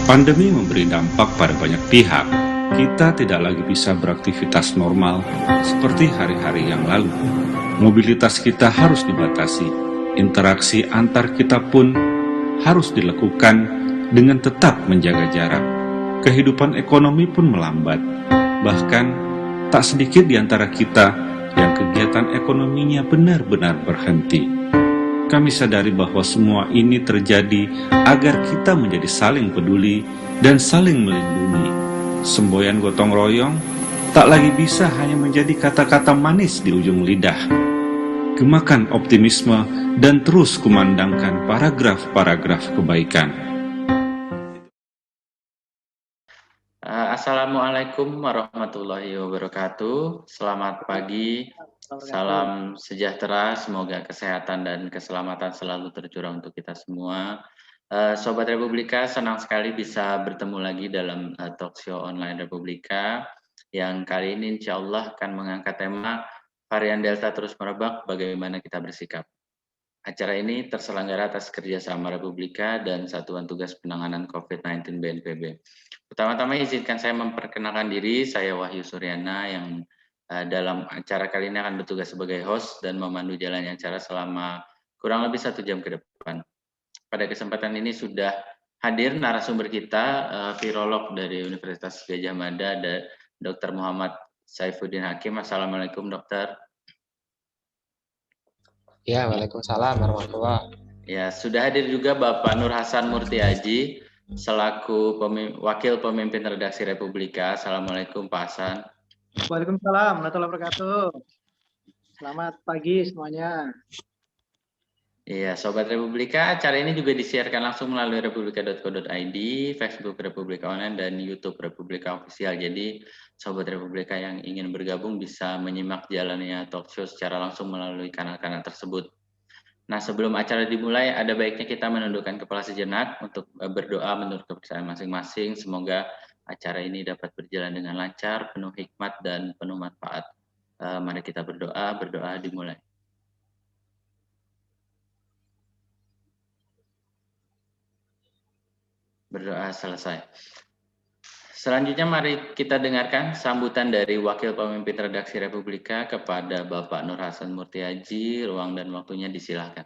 Pandemi memberi dampak pada banyak pihak. Kita tidak lagi bisa beraktivitas normal seperti hari-hari yang lalu. Mobilitas kita harus dibatasi. Interaksi antar kita pun harus dilakukan dengan tetap menjaga jarak. Kehidupan ekonomi pun melambat. Bahkan, tak sedikit di antara kita yang kegiatan ekonominya benar-benar berhenti. Kami sadari bahwa semua ini terjadi agar kita menjadi saling peduli dan saling melindungi. Semboyan gotong royong tak lagi bisa hanya menjadi kata-kata manis di ujung lidah. Gemakan optimisme dan terus kumandangkan paragraf-paragraf kebaikan. Assalamualaikum warahmatullahi wabarakatuh. Selamat pagi, salam sejahtera, semoga kesehatan dan keselamatan selalu tercurah untuk kita semua. Sobat Republika, senang sekali bisa bertemu lagi dalam talkshow online Republika yang kali ini insya Allah akan mengangkat tema varian Delta terus merebak, bagaimana kita bersikap. Acara ini terselenggara atas kerjasama Republika dan Satuan Tugas Penanganan COVID-19 BNPB. Pertama-tama izinkan saya memperkenalkan diri, saya Wahyu Suryana yang dalam acara kali ini akan bertugas sebagai host dan memandu jalannya acara selama kurang lebih 1 jam ke depan. Pada kesempatan ini sudah hadir narasumber kita, virolog dari Universitas Gadjah Mada, Dr. Muhammad Saifuddin Hakim. Assalamualaikum dokter. Ya, waalaikumsalam warahmatullahi. Ya, sudah hadir juga Bapak Nur Hasan Murtiaji selaku Wakil Pemimpin Redaksi Republika. Assalamualaikum Pak Hasan. Waalaikumsalam warahmatullahi wabarakatuh. Selamat pagi semuanya. Iya, Sobat Republika, acara ini juga disiarkan langsung melalui republika.co.id, Facebook Republika Online, dan YouTube Republika Official. Jadi, Sobat Republika yang ingin bergabung bisa menyimak jalannya talkshow secara langsung melalui kanal-kanal tersebut. Nah, sebelum acara dimulai, ada baiknya kita menundukkan kepala sejenak untuk berdoa menurut kepercayaan masing-masing. Semoga acara ini dapat berjalan dengan lancar, penuh hikmat, dan penuh manfaat. Mari kita berdoa dimulai. Berdoa selesai. Selanjutnya mari kita dengarkan sambutan dari Wakil Pemimpin Redaksi Republika kepada Bapak Nur Hasan Murtiaji. Ruang dan waktunya disilahkan.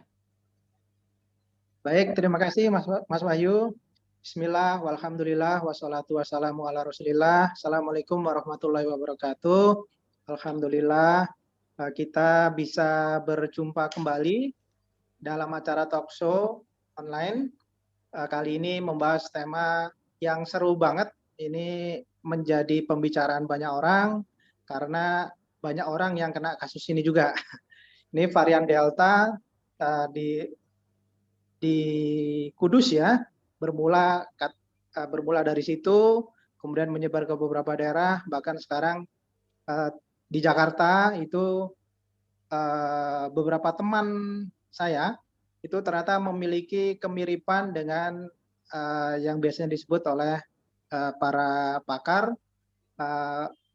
Baik, terima kasih Mas Wahyu. Bismillah, walhamdulillah, wassalatu wassalamu ala rasulillah. Assalamualaikum warahmatullahi wabarakatuh. Alhamdulillah kita bisa berjumpa kembali dalam acara talkshow online. Kali ini membahas tema yang seru banget. Ini menjadi pembicaraan banyak orang karena banyak orang yang kena kasus ini juga. Ini varian Delta di Kudus ya, bermula dari situ, kemudian menyebar ke beberapa daerah, bahkan sekarang di Jakarta itu beberapa teman saya itu ternyata memiliki kemiripan dengan yang biasanya disebut oleh para pakar,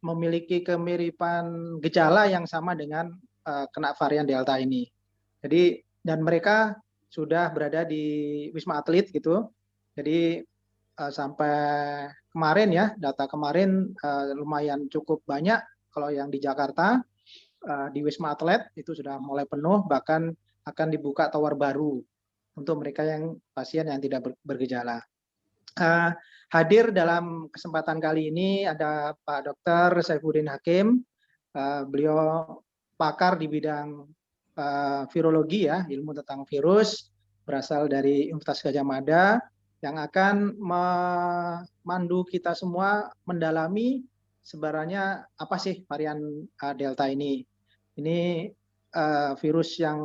memiliki kemiripan gejala yang sama dengan kena varian Delta ini. Jadi, dan mereka sudah berada di Wisma Atlet gitu. Jadi sampai kemarin ya, data kemarin lumayan cukup banyak. Kalau yang di Jakarta di Wisma Atlet itu sudah mulai penuh, bahkan akan dibuka tower baru untuk mereka yang pasien yang tidak bergejala. Hadir dalam kesempatan kali ini ada Pak Dr. Saifuddin Hakim. Beliau pakar di bidang virologi ya, ilmu tentang virus, berasal dari Universitas Gadjah Mada, yang akan memandu kita semua mendalami sebenarnya apa sih varian Delta ini. Ini virus yang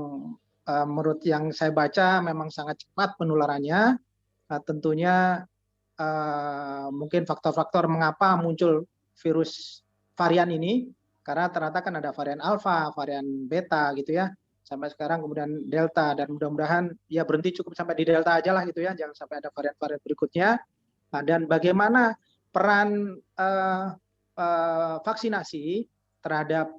menurut yang saya baca memang sangat cepat penularannya. Tentunya mungkin faktor-faktor mengapa muncul virus varian ini, karena ternyata kan ada varian alfa, varian beta gitu ya, sampai sekarang kemudian delta, dan mudah-mudahan ya berhenti cukup sampai di delta aja lah gitu ya, jangan sampai ada varian-varian berikutnya. Dan bagaimana peran vaksinasi terhadap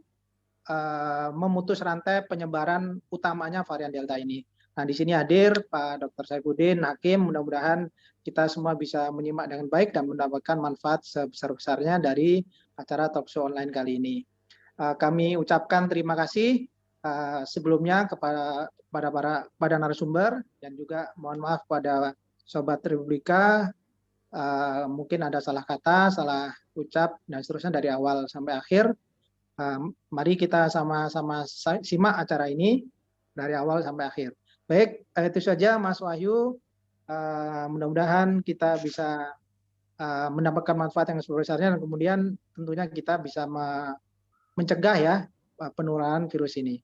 memutus rantai penyebaran utamanya varian delta ini. Nah, di sini hadir Pak Dr. Saifuddin, Hakim, mudah-mudahan kita semua bisa menyimak dengan baik dan mendapatkan manfaat sebesar-besarnya dari acara talkshow online kali ini. Kami ucapkan terima kasih sebelumnya kepada narasumber dan juga mohon maaf pada Sobat Republika, mungkin ada salah kata, salah ucap, dan seterusnya dari awal sampai akhir. Mari kita sama-sama simak acara ini dari awal sampai akhir. Baik, itu saja Mas Wahyu. Mudah-mudahan kita bisa mendapatkan manfaat yang sebesar-besarnya dan kemudian tentunya kita bisa mencegah ya penularan virus ini.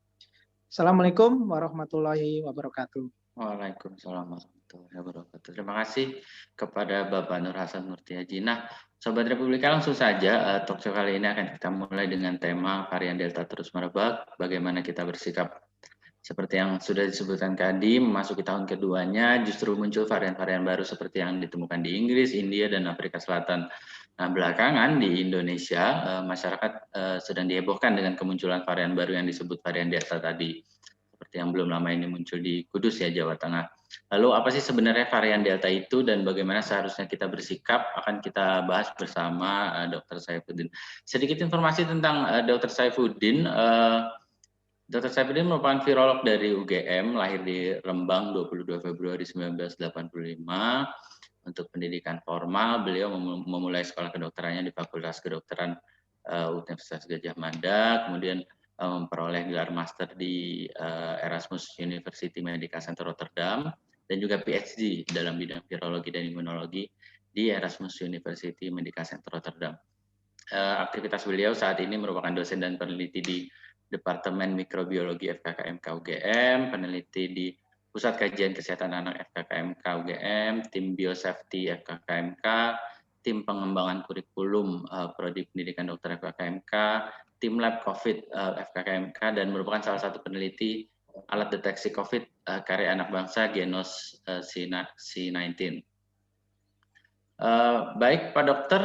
Assalamualaikum warahmatullahi wabarakatuh. Waalaikumsalam warahmatullahi wabarakatuh. Terima kasih kepada Bapak Nur Hasan Murti Haji. Nah, Sobat Republika, langsung saja talkshow kali ini akan kita mulai dengan tema varian Delta terus merebak, bagaimana kita bersikap. Seperti yang sudah disebutkan tadi, memasuki tahun keduanya justru muncul varian-varian baru seperti yang ditemukan di Inggris, India, dan Afrika Selatan. Nah, belakangan di Indonesia, masyarakat sedang dihebohkan dengan kemunculan varian baru yang disebut varian Delta tadi. Seperti yang belum lama ini muncul di Kudus ya, Jawa Tengah. Lalu apa sih sebenarnya varian Delta itu dan bagaimana seharusnya kita bersikap, akan kita bahas bersama Dr. Saifuddin. Sedikit informasi tentang Dr. Saifuddin. Dr. Saifuddin merupakan virolog dari UGM, lahir di Rembang 22 Februari 1985. Untuk pendidikan formal, beliau memulai sekolah kedokterannya di Fakultas Kedokteran Universitas Gadjah Mada, kemudian memperoleh gelar master di Erasmus University Medical Center Rotterdam, dan juga PhD dalam bidang virologi dan imunologi di Erasmus University Medical Center Rotterdam. Aktivitas beliau saat ini merupakan dosen dan peneliti di Departemen Mikrobiologi FKKMK UGM, peneliti di Pusat Kajian Kesehatan Anak FKKMK UGM, tim Biosafety FKKMK, tim pengembangan kurikulum Prodi Pendidikan Dokter FKKMK, tim Lab COVID FKKMK, dan merupakan salah satu peneliti alat deteksi COVID karya anak bangsa Genos C19. Baik Pak Dokter,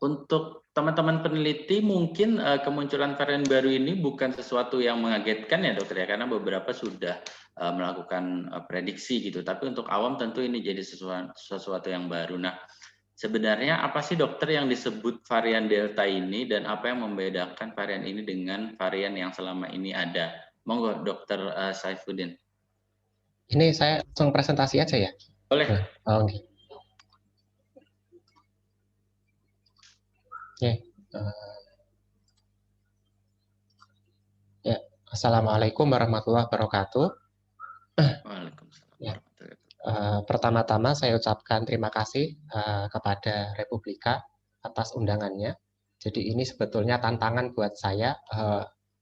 untuk teman-teman peneliti mungkin kemunculan varian baru ini bukan sesuatu yang mengagetkan ya dokter ya, karena beberapa sudah melakukan prediksi gitu, tapi untuk awam tentu ini jadi sesuatu yang baru. Nah, sebenarnya apa sih dokter yang disebut varian Delta ini dan apa yang membedakan varian ini dengan varian yang selama ini ada? Monggo Dokter Saifuddin. Ini saya langsung presentasi aja ya? Boleh. Oke. Ya, Assalamualaikum warahmatullahi wabarakatuh. Waalaikumsalam. Ya. Pertama-tama saya ucapkan terima kasih kepada Republika atas undangannya. Jadi ini sebetulnya tantangan buat saya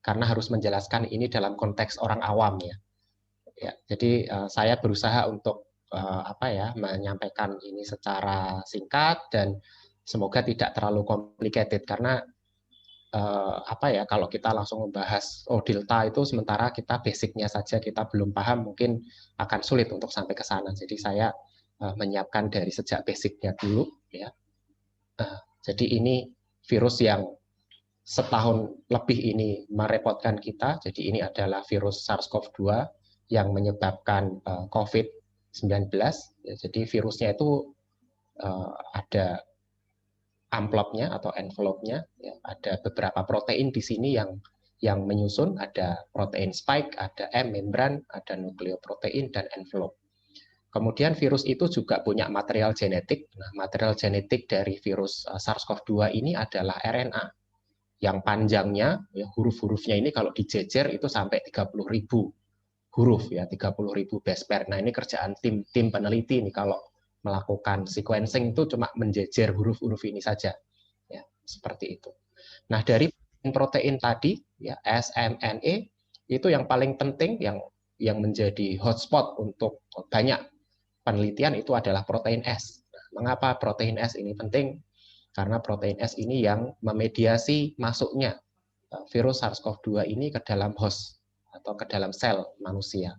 karena harus menjelaskan ini dalam konteks orang awam ya. Ya, jadi saya berusaha untuk menyampaikan ini secara singkat dan semoga tidak terlalu complicated karena kalau kita langsung membahas Delta itu sementara kita basicnya saja kita belum paham mungkin akan sulit untuk sampai ke sana. Jadi saya menyiapkan dari sejak basicnya dulu ya. Jadi ini virus yang setahun lebih ini merepotkan kita. Jadi ini adalah virus SARS-CoV-2 yang menyebabkan COVID-19. Ya, jadi virusnya itu ada amplopnya atau envelope-nya, ya, ada beberapa protein di sini yang menyusun, ada protein spike, ada M membran, ada nukleoprotein dan envelope. Kemudian virus itu juga punya material genetik. Nah, material genetik dari virus SARS-CoV-2 ini adalah RNA yang panjangnya, ya, huruf-hurufnya ini kalau dijejer itu sampai 30.000 huruf ya, 30.000 base pair. Nah, ini kerjaan tim peneliti nih kalau melakukan sequencing itu cuma menjejer huruf-huruf ini saja, ya seperti itu. Nah dari protein tadi, ya SMNE itu yang paling penting, yang menjadi hotspot untuk banyak penelitian itu adalah protein S. Nah, mengapa protein S ini penting? Karena protein S ini yang memediasi masuknya virus SARS-CoV-2 ini ke dalam host atau ke dalam sel manusia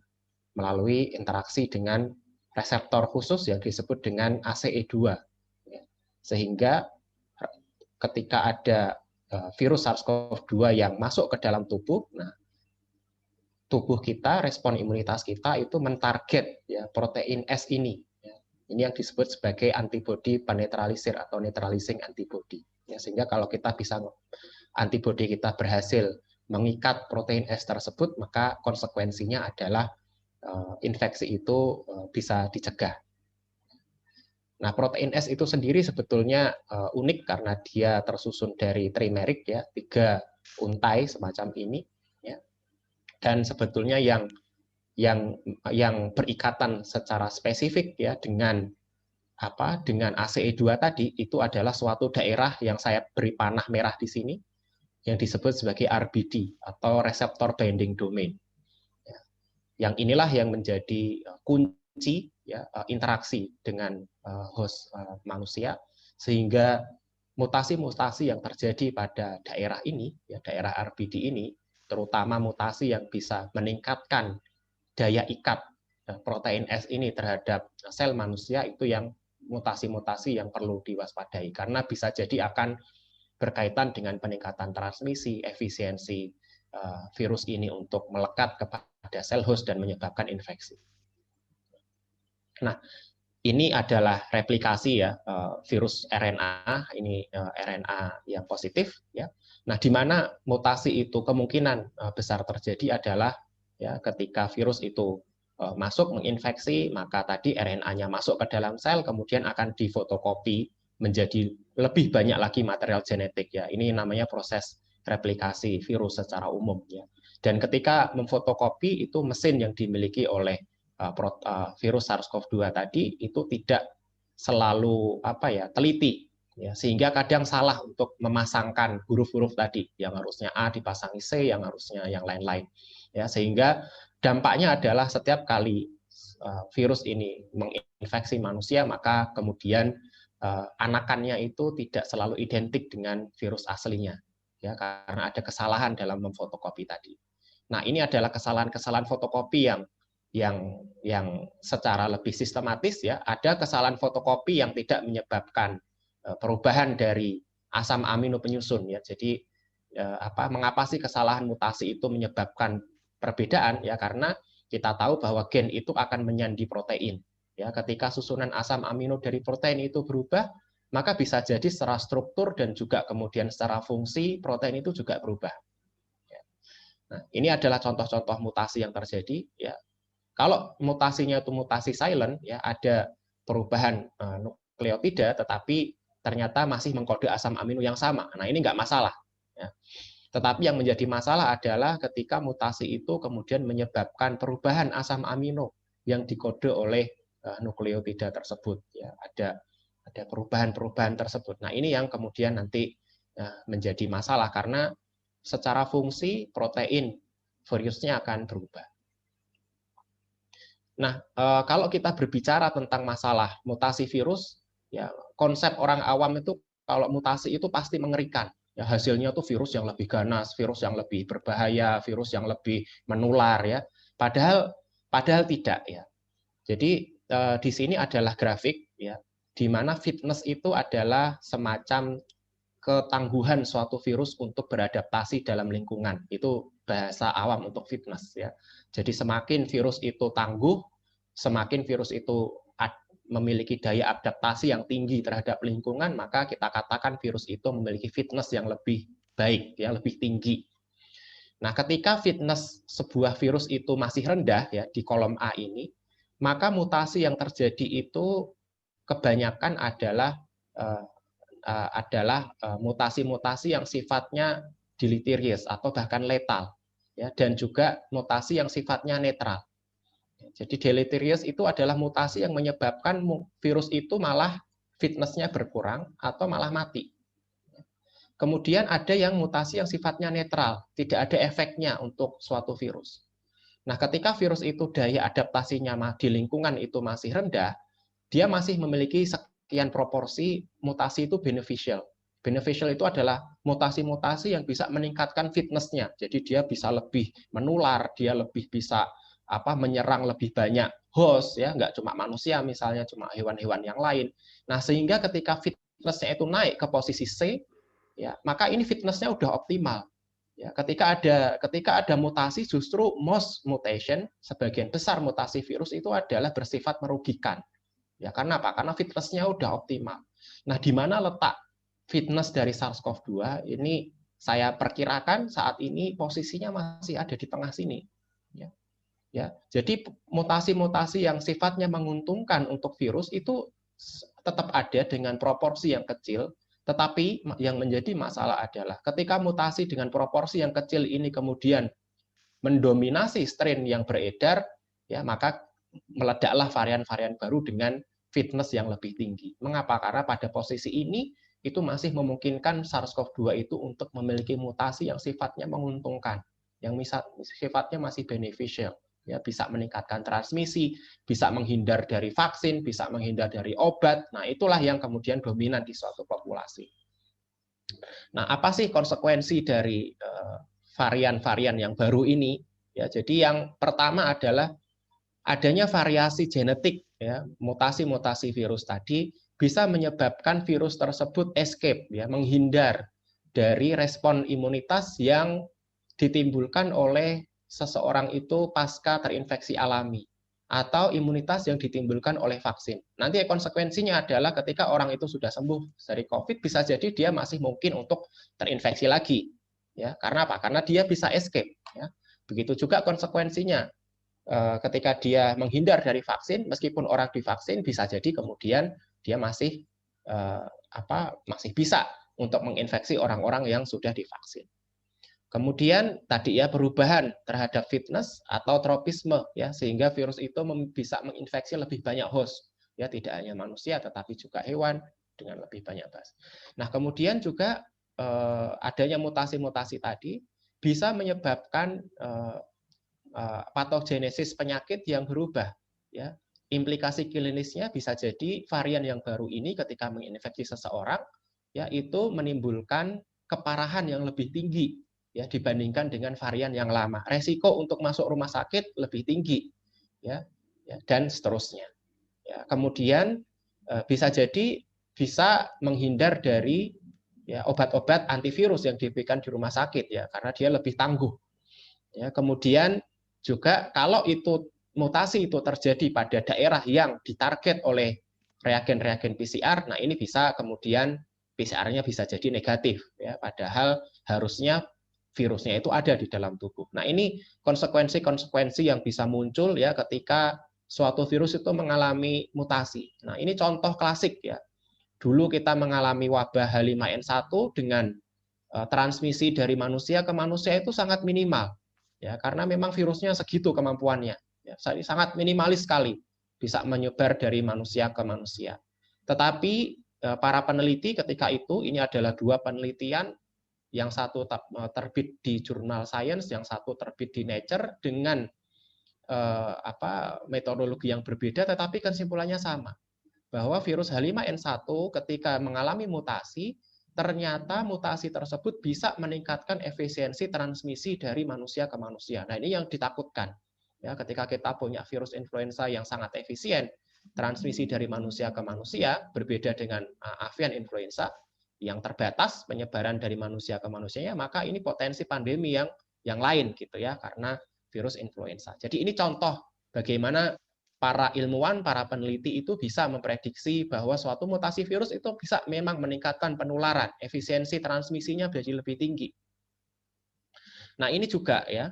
melalui interaksi dengan reseptor khusus yang disebut dengan ACE2. Sehingga ketika ada virus SARS-CoV-2 yang masuk ke dalam tubuh, nah, tubuh kita, respon imunitas kita itu mentarget ya protein S ini. Ya. Ini yang disebut sebagai antibody penetralisir atau neutralizing antibody. Ya, sehingga kalau kita bisa antibody kita berhasil mengikat protein S tersebut, maka konsekuensinya adalah infeksi itu bisa dicegah. Nah, protein S itu sendiri sebetulnya unik karena dia tersusun dari trimeric ya, 3 untai semacam ini ya. Dan sebetulnya yang berikatan secara spesifik ya dengan ACE2 tadi itu adalah suatu daerah yang saya beri panah merah di sini yang disebut sebagai RBD atau receptor binding domain. Ya. Yang inilah yang menjadi kunci ya, interaksi dengan host manusia, sehingga mutasi-mutasi yang terjadi pada daerah ini, ya, daerah RBD ini, terutama mutasi yang bisa meningkatkan daya ikat protein S ini terhadap sel manusia, itu yang mutasi-mutasi yang perlu diwaspadai, karena bisa jadi akan berkaitan dengan peningkatan transmisi, efisiensi virus ini untuk melekat kepada sel host dan menyebabkan infeksi. Nah, ini adalah replikasi ya virus RNA, ini RNA yang positif ya. Nah, di mana mutasi itu kemungkinan besar terjadi adalah ya ketika virus itu masuk menginfeksi, maka tadi RNA-nya masuk ke dalam sel, kemudian akan difotokopi menjadi lebih banyak lagi material genetik ya. Ini namanya proses replikasi virus secara umum ya. Dan ketika memfotokopi itu mesin yang dimiliki oleh virus SARS-CoV-2 tadi itu tidak selalu teliti ya, sehingga kadang salah untuk memasangkan huruf-huruf tadi, yang harusnya A dipasangi C, yang harusnya yang lain-lain ya, sehingga dampaknya adalah setiap kali virus ini menginfeksi manusia, maka kemudian anakannya itu tidak selalu identik dengan virus aslinya ya, karena ada kesalahan dalam memfotokopi tadi. Nah, ini adalah kesalahan-kesalahan fotokopi yang secara lebih sistematis ya. Ada kesalahan fotokopi yang tidak menyebabkan perubahan dari asam amino penyusun ya. Jadi mengapa sih kesalahan mutasi itu menyebabkan perbedaan ya? Karena kita tahu bahwa gen itu akan menyandi protein ya. Ketika susunan asam amino dari protein itu berubah, maka bisa jadi secara struktur dan juga kemudian secara fungsi protein itu juga berubah. Nah, ini adalah contoh-contoh mutasi yang terjadi ya. Kalau mutasinya itu mutasi silent, ya ada perubahan nukleotida, tetapi ternyata masih mengkode asam amino yang sama. Nah, ini nggak masalah. Ya. Tetapi yang menjadi masalah adalah ketika mutasi itu kemudian menyebabkan perubahan asam amino yang dikode oleh nukleotida tersebut. Ya, ada perubahan-perubahan tersebut. Nah, ini yang kemudian nanti menjadi masalah karena secara fungsi protein virusnya akan berubah. Nah, kalau kita berbicara tentang masalah mutasi virus, ya konsep orang awam itu kalau mutasi itu pasti mengerikan. Ya, hasilnya tuh virus yang lebih ganas, virus yang lebih berbahaya, virus yang lebih menular ya. Padahal tidak ya. Jadi di sini adalah grafik ya, di mana fitness itu adalah semacam ketangguhan suatu virus untuk beradaptasi dalam lingkungan. Itu bahasa awam untuk fitness ya. Jadi semakin virus itu tangguh, semakin virus itu memiliki daya adaptasi yang tinggi terhadap lingkungan, maka kita katakan virus itu memiliki fitness yang lebih baik, ya, lebih tinggi. Nah, ketika fitness sebuah virus itu masih rendah ya di kolom A ini, maka mutasi yang terjadi itu kebanyakan adalah mutasi-mutasi yang sifatnya deleterious atau bahkan letal. Ya, dan juga mutasi yang sifatnya netral. Jadi deleterious itu adalah mutasi yang menyebabkan virus itu malah fitness-nya berkurang atau malah mati. Kemudian ada yang mutasi yang sifatnya netral, tidak ada efeknya untuk suatu virus. Nah, ketika virus itu daya adaptasinya di lingkungan itu masih rendah, dia masih memiliki sekian proporsi mutasi itu beneficial. Beneficial itu adalah mutasi-mutasi yang bisa meningkatkan fitness-nya. Jadi dia bisa lebih menular, dia lebih bisa menyerang lebih banyak host ya, nggak cuma manusia misalnya, cuma hewan-hewan yang lain. Nah, sehingga ketika fitness-nya itu naik ke posisi C, ya, maka ini fitness-nya udah optimal. Ya, ketika ada mutasi, justru most mutation, sebagian besar mutasi virus itu adalah bersifat merugikan. Ya, karena apa? Karena fitness-nya udah optimal. Nah, di mana letak fitness dari SARS-CoV-2 ini? Saya perkirakan saat ini posisinya masih ada di tengah sini. Ya, jadi mutasi-mutasi yang sifatnya menguntungkan untuk virus itu tetap ada dengan proporsi yang kecil, tetapi yang menjadi masalah adalah ketika mutasi dengan proporsi yang kecil ini kemudian mendominasi strain yang beredar, ya maka meledaklah varian-varian baru dengan fitness yang lebih tinggi. Mengapa? Karena pada posisi ini itu masih memungkinkan SARS-CoV-2 itu untuk memiliki mutasi yang sifatnya menguntungkan, yang sifatnya masih beneficial. Ya, bisa meningkatkan transmisi, bisa menghindar dari vaksin, bisa menghindar dari obat. Nah, itulah yang kemudian dominan di suatu populasi. Nah, apa sih konsekuensi dari varian-varian yang baru ini? Ya, jadi yang pertama adalah adanya variasi genetik, ya, mutasi-mutasi virus tadi bisa menyebabkan virus tersebut escape, ya, menghindar dari respon imunitas yang ditimbulkan oleh seseorang itu pasca terinfeksi alami atau imunitas yang ditimbulkan oleh vaksin. Nanti konsekuensinya adalah ketika orang itu sudah sembuh dari COVID, bisa jadi dia masih mungkin untuk terinfeksi lagi. Ya, karena apa? Karena dia bisa escape. Ya. Begitu juga konsekuensinya. Ketika dia menghindar dari vaksin, meskipun orang divaksin, bisa jadi kemudian dia masih masih bisa untuk menginfeksi orang-orang yang sudah divaksin. Kemudian tadi ya perubahan terhadap fitness atau tropisme, ya, sehingga virus itu bisa menginfeksi lebih banyak host, ya, tidak hanya manusia tetapi juga hewan dengan lebih banyak bas. Nah, kemudian juga adanya mutasi-mutasi tadi bisa menyebabkan patogenesis penyakit yang berubah, ya. Implikasi klinisnya bisa jadi varian yang baru ini ketika menginfeksi seseorang, ya, itu menimbulkan keparahan yang lebih tinggi, ya, dibandingkan dengan varian yang lama. Resiko untuk masuk rumah sakit lebih tinggi, ya, dan seterusnya. Ya, kemudian bisa jadi bisa menghindar dari, ya, obat-obat antivirus yang diberikan di rumah sakit, ya, karena dia lebih tangguh. Ya, kemudian juga kalau itu mutasi itu terjadi pada daerah yang ditarget oleh reagen-reagen PCR, nah ini bisa kemudian PCR-nya bisa jadi negatif, ya, padahal harusnya virusnya itu ada di dalam tubuh. Nah, ini konsekuensi-konsekuensi yang bisa muncul, ya, ketika suatu virus itu mengalami mutasi. Nah, ini contoh klasik, ya. Dulu kita mengalami wabah H5N1 dengan transmisi dari manusia ke manusia itu sangat minimal, ya, karena memang virusnya segitu kemampuannya, ya, sangat minimalis sekali bisa menyebar dari manusia ke manusia. Tetapi para peneliti ketika itu, ini adalah dua penelitian, yang satu terbit di jurnal Science, yang satu terbit di Nature dengan metodologi yang berbeda, tetapi kesimpulannya sama, bahwa virus H5N1 ketika mengalami mutasi, ternyata mutasi tersebut bisa meningkatkan efisiensi transmisi dari manusia ke manusia. Nah, ini yang ditakutkan. Ya, ketika kita punya virus influenza yang sangat efisien, transmisi dari manusia ke manusia, berbeda dengan avian influenza yang terbatas penyebaran dari manusia ke manusianya, maka ini potensi pandemi yang lain, gitu, ya, karena virus influenza. Jadi ini contoh bagaimana para ilmuwan, para peneliti itu bisa memprediksi bahwa suatu mutasi virus itu bisa memang meningkatkan penularan, efisiensi transmisinya jadi lebih tinggi. Nah, ini juga, ya,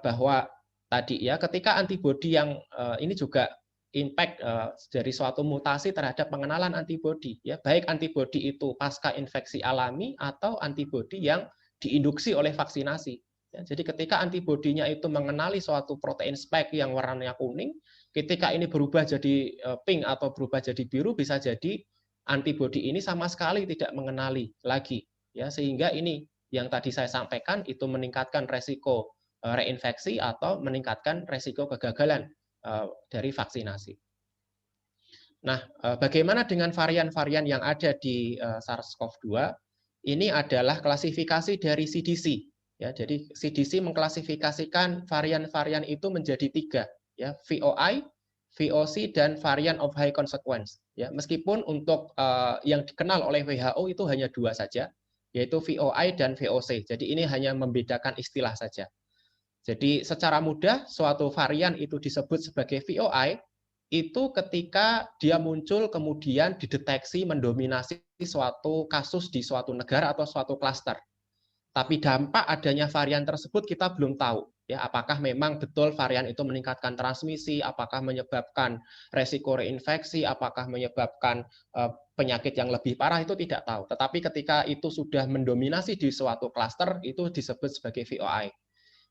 bahwa tadi, ya, ketika antibodi yang ini juga impact dari suatu mutasi terhadap pengenalan antibodi, ya, baik antibodi itu pasca infeksi alami atau antibodi yang diinduksi oleh vaksinasi. Ya, jadi ketika antibodinya itu mengenali suatu protein spike yang warnanya kuning, ketika ini berubah jadi pink atau berubah jadi biru, bisa jadi antibodi ini sama sekali tidak mengenali lagi, ya, sehingga ini yang tadi saya sampaikan itu meningkatkan resiko reinfeksi atau meningkatkan resiko kegagalan dari vaksinasi. Nah, bagaimana dengan varian-varian yang ada di SARS-CoV-2? Ini adalah klasifikasi dari CDC. Ya, jadi CDC mengklasifikasikan varian-varian itu menjadi 3, ya, VOI, VOC, dan variant of high consequence. Ya, meskipun untuk yang dikenal oleh WHO itu hanya 2 saja, yaitu VOI dan VOC. Jadi ini hanya membedakan istilah saja. Jadi secara mudah suatu varian itu disebut sebagai VOI itu ketika dia muncul kemudian dideteksi mendominasi suatu kasus di suatu negara atau suatu klaster. Tapi dampak adanya varian tersebut kita belum tahu. Ya, apakah memang betul varian itu meningkatkan transmisi, apakah menyebabkan resiko reinfeksi, apakah menyebabkan penyakit yang lebih parah, itu tidak tahu. Tetapi ketika itu sudah mendominasi di suatu klaster, itu disebut sebagai VOI.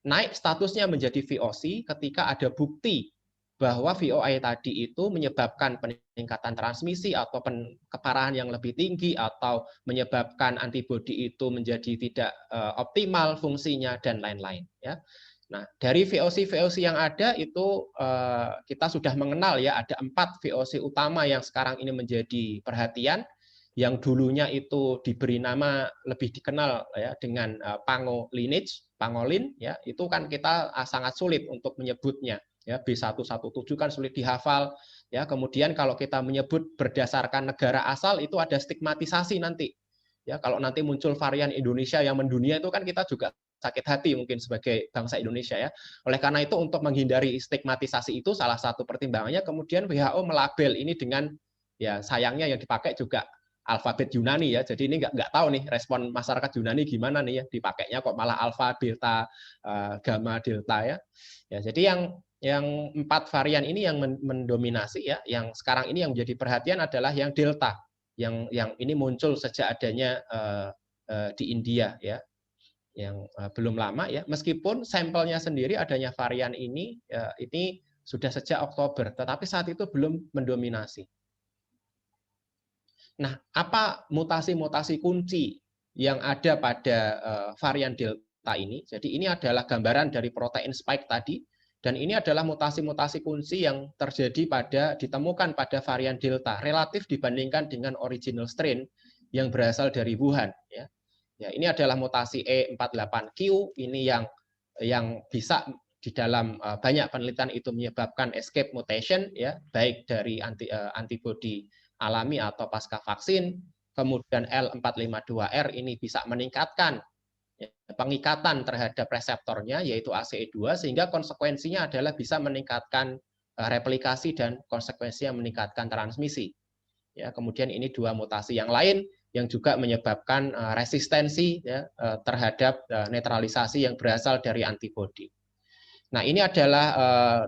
Naik statusnya menjadi VOC ketika ada bukti bahwa VOI tadi itu menyebabkan peningkatan transmisi atau keparahan yang lebih tinggi atau menyebabkan antibodi itu menjadi tidak optimal fungsinya dan lain-lain. Ya. Nah, dari VOC yang ada itu kita sudah mengenal ya, ada 4 VOC utama yang sekarang ini menjadi perhatian. Yang dulunya itu diberi nama lebih dikenal ya dengan pangolin ya, itu kan kita sangat sulit untuk menyebutnya ya, B117 kan sulit dihafal ya. Kemudian kalau kita menyebut berdasarkan negara asal itu ada stigmatisasi nanti ya, kalau nanti muncul varian Indonesia yang mendunia itu kan kita juga sakit hati mungkin sebagai bangsa Indonesia ya. Oleh karena itu untuk menghindari stigmatisasi itu salah satu pertimbangannya kemudian WHO melabel ini dengan ya sayangnya yang dipakai juga alfabet Yunani ya, jadi ini nggak tahu nih respon masyarakat Yunani gimana nih ya, dipakainya kok malah alfa, beta, gamma, delta ya. Ya jadi yang 4 varian ini yang mendominasi ya, yang sekarang ini yang menjadi perhatian adalah yang delta, yang ini muncul sejak adanya di India ya, yang belum lama ya, meskipun sampelnya sendiri adanya varian ini sudah sejak Oktober, tetapi saat itu belum mendominasi. Nah, apa mutasi-mutasi kunci yang ada pada varian Delta ini? Jadi ini adalah gambaran dari protein spike tadi, dan ini adalah mutasi-mutasi kunci yang ditemukan pada varian Delta relatif dibandingkan dengan original strain yang berasal dari Wuhan. Ya, ini adalah mutasi E48Q, ini yang bisa di dalam banyak penelitian itu menyebabkan escape mutation, ya, baik dari antibodi alami atau pasca vaksin. Kemudian L452R ini bisa meningkatkan pengikatan terhadap reseptornya yaitu ACE2, sehingga konsekuensinya adalah bisa meningkatkan replikasi dan konsekuensinya meningkatkan transmisi. Ya, kemudian ini 2 mutasi yang lain yang juga menyebabkan resistensi ya, terhadap netralisasi yang berasal dari antibodi. Nah, ini adalah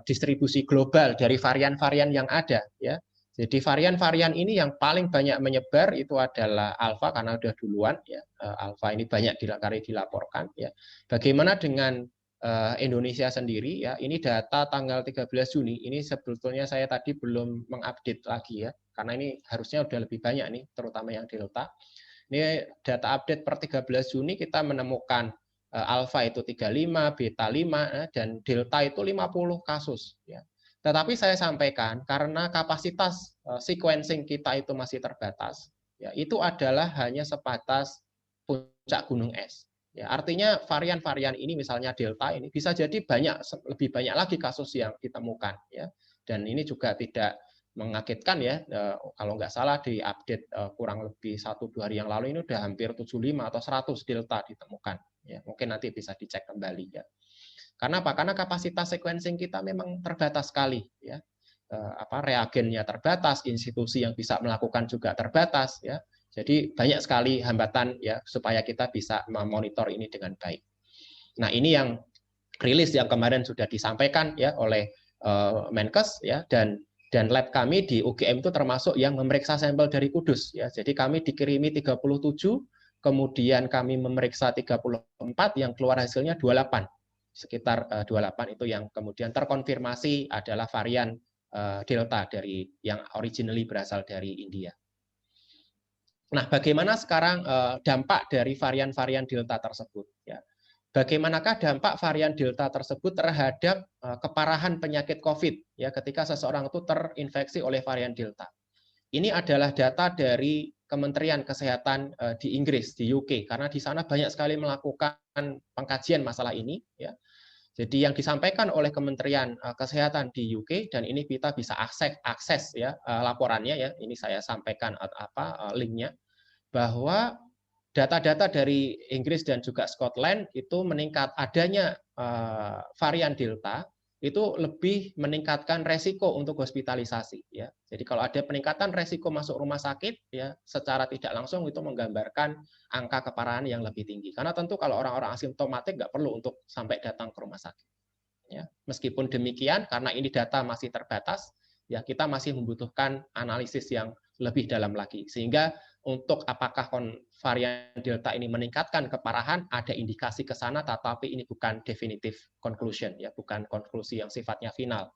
distribusi global dari varian-varian yang ada ya. Jadi varian-varian ini yang paling banyak menyebar itu adalah alfa karena udah duluan ya. Alfa ini banyak dilaporkan ya. Bagaimana dengan Indonesia sendiri ya? Ini data tanggal 13 Juni. Ini sebetulnya saya tadi belum mengupdate lagi ya. Karena ini harusnya udah lebih banyak nih, terutama yang Delta. Ini data update per 13 Juni kita menemukan alfa itu 35, beta 5 dan delta itu 50 kasus ya. Tetapi saya sampaikan karena kapasitas sequencing kita itu masih terbatas, ya itu adalah hanya sebatas puncak gunung es. Ya, artinya varian-varian ini misalnya delta ini bisa jadi lebih banyak lagi kasus yang ditemukan, ya. Dan ini juga tidak mengagetkan ya, kalau nggak salah di update kurang lebih 1-2 hari yang lalu ini udah hampir 75 atau 100 delta ditemukan. Ya, mungkin nanti bisa dicek kembali ya. Karena apa? Karena kapasitas sequencing kita memang terbatas sekali ya. Reagennya terbatas, institusi yang bisa melakukan juga terbatas ya. Jadi banyak sekali hambatan ya supaya kita bisa memonitor ini dengan baik. Nah, ini yang rilis yang kemarin sudah disampaikan ya oleh Menkes ya, dan lab kami di UGM itu termasuk yang memeriksa sampel dari Kudus ya. Jadi kami dikirimi 37, kemudian kami memeriksa 34, yang keluar hasilnya 28. Sekitar 28 itu yang kemudian terkonfirmasi adalah varian Delta dari yang originally berasal dari India. Nah, bagaimana sekarang dampak dari varian-varian Delta tersebut? Ya, bagaimanakah dampak varian Delta tersebut terhadap keparahan penyakit COVID? Ya, ketika seseorang itu terinfeksi oleh varian Delta. Ini adalah data dari Kementerian Kesehatan di Inggris, di UK, karena di sana banyak sekali melakukan pengkajian masalah ini. Ya. Jadi yang disampaikan oleh Kementerian Kesehatan di UK, dan ini kita bisa akses ya laporannya ya, ini saya sampaikan linknya, bahwa data-data dari Inggris dan juga Scotland itu meningkat adanya varian Delta itu lebih meningkatkan resiko untuk hospitalisasi ya. Jadi kalau ada peningkatan resiko masuk rumah sakit ya secara tidak langsung itu menggambarkan angka keparahan yang lebih tinggi. Karena tentu kalau orang-orang asimptomatik nggak perlu untuk sampai datang ke rumah sakit. Ya, meskipun demikian karena ini data masih terbatas ya kita masih membutuhkan analisis yang lebih dalam lagi sehingga untuk apakah varian Delta ini meningkatkan keparahan, ada indikasi ke sana, tetapi ini bukan definitive conclusion, ya, bukan konklusi yang sifatnya final.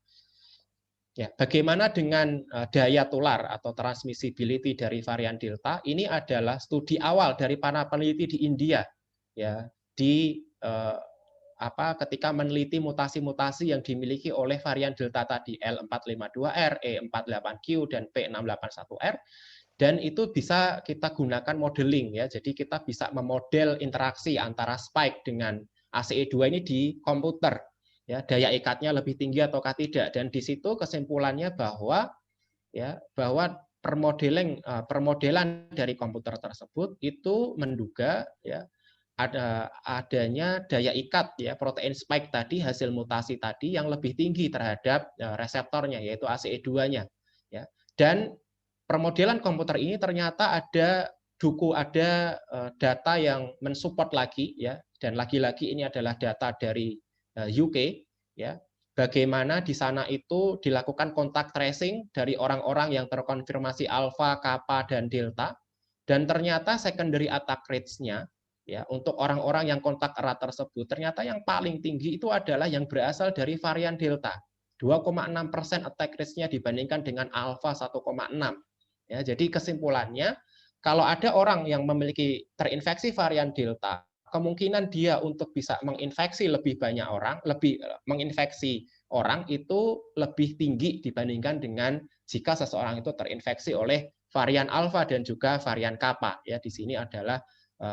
Ya, bagaimana dengan daya tular atau transmissibility dari varian Delta? Ini adalah studi awal dari para peneliti di India, ya, ketika meneliti mutasi-mutasi yang dimiliki oleh varian Delta tadi, L452R, E48Q, dan P681R. Dan itu bisa kita gunakan modeling ya. Jadi kita bisa memodel interaksi antara spike dengan ACE2 ini di komputer. Ya, daya ikatnya lebih tinggi ataukah tidak. Dan di situ kesimpulannya bahwa permodelan dari komputer tersebut itu menduga ya adanya daya ikat ya protein spike tadi hasil mutasi tadi yang lebih tinggi terhadap reseptornya yaitu ACE2-nya ya. Dan permodelan komputer ini ternyata ada data yang mensupport lagi ya, dan lagi-lagi ini adalah data dari UK ya. Bagaimana di sana itu dilakukan kontak tracing dari orang-orang yang terkonfirmasi alfa, kappa, dan delta, dan ternyata secondary attack rates-nya ya untuk orang-orang yang kontak erat tersebut ternyata yang paling tinggi itu adalah yang berasal dari varian delta. 2,6% attack rate-nya dibandingkan dengan alfa 1,6. Ya, jadi kesimpulannya, kalau ada orang yang memiliki terinfeksi varian Delta, kemungkinan dia untuk bisa menginfeksi lebih banyak orang, menginfeksi orang itu lebih tinggi dibandingkan dengan jika seseorang itu terinfeksi oleh varian Alpha dan juga varian Kappa. Ya, di sini adalah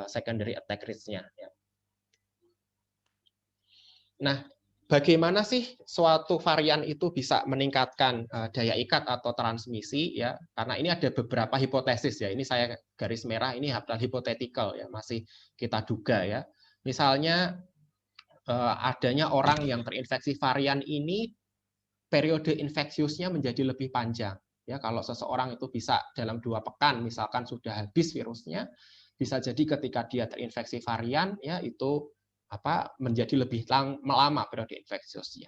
secondary attack rate-nya. Ya. Nah, bagaimana sih suatu varian itu bisa meningkatkan daya ikat atau transmisi ya? Karena ini ada beberapa hipotesis ya. Ini saya garis merah ini adalah hypothetical ya, masih kita duga ya. Misalnya adanya orang yang terinfeksi varian ini periode infeksiusnya menjadi lebih panjang ya. Kalau seseorang itu bisa dalam 2 pekan misalkan sudah habis virusnya, bisa jadi ketika dia terinfeksi varian ya itu menjadi lebih lama periode infeksiusnya.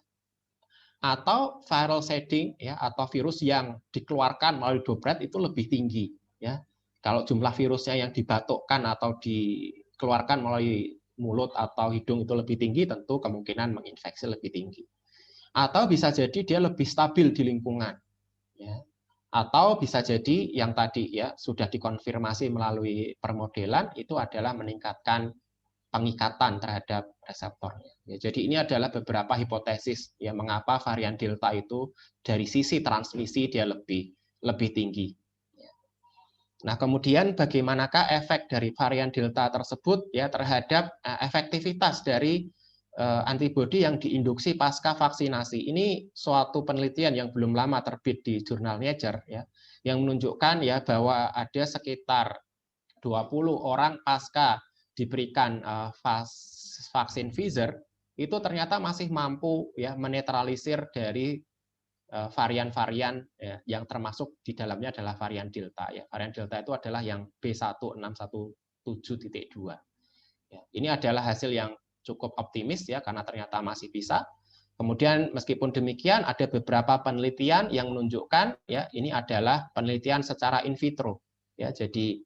Atau viral shedding ya atau virus yang dikeluarkan melalui droplet itu lebih tinggi ya. Kalau jumlah virusnya yang dibatukkan atau dikeluarkan melalui mulut atau hidung itu lebih tinggi, tentu kemungkinan menginfeksi lebih tinggi. Atau bisa jadi dia lebih stabil di lingkungan ya. Atau bisa jadi yang tadi ya sudah dikonfirmasi melalui permodelan itu adalah meningkatkan pengikatan terhadap reseptornya. Ya, jadi ini adalah beberapa hipotesis ya mengapa varian Delta itu dari sisi transmisi dia lebih tinggi. Nah, kemudian bagaimanakah efek dari varian Delta tersebut ya terhadap efektivitas dari antibodi yang diinduksi pasca vaksinasi? Ini suatu penelitian yang belum lama terbit di jurnal Nature ya, yang menunjukkan ya bahwa ada sekitar 20 orang pasca diberikan vaksin Pfizer itu ternyata masih mampu ya menetralisir dari varian-varian ya, yang termasuk di dalamnya adalah varian Delta ya. Varian Delta itu adalah yang B1617.2. Ya, ini adalah hasil yang cukup optimis ya karena ternyata masih bisa. Kemudian meskipun demikian ada beberapa penelitian yang menunjukkan ya ini adalah penelitian secara in vitro ya. Jadi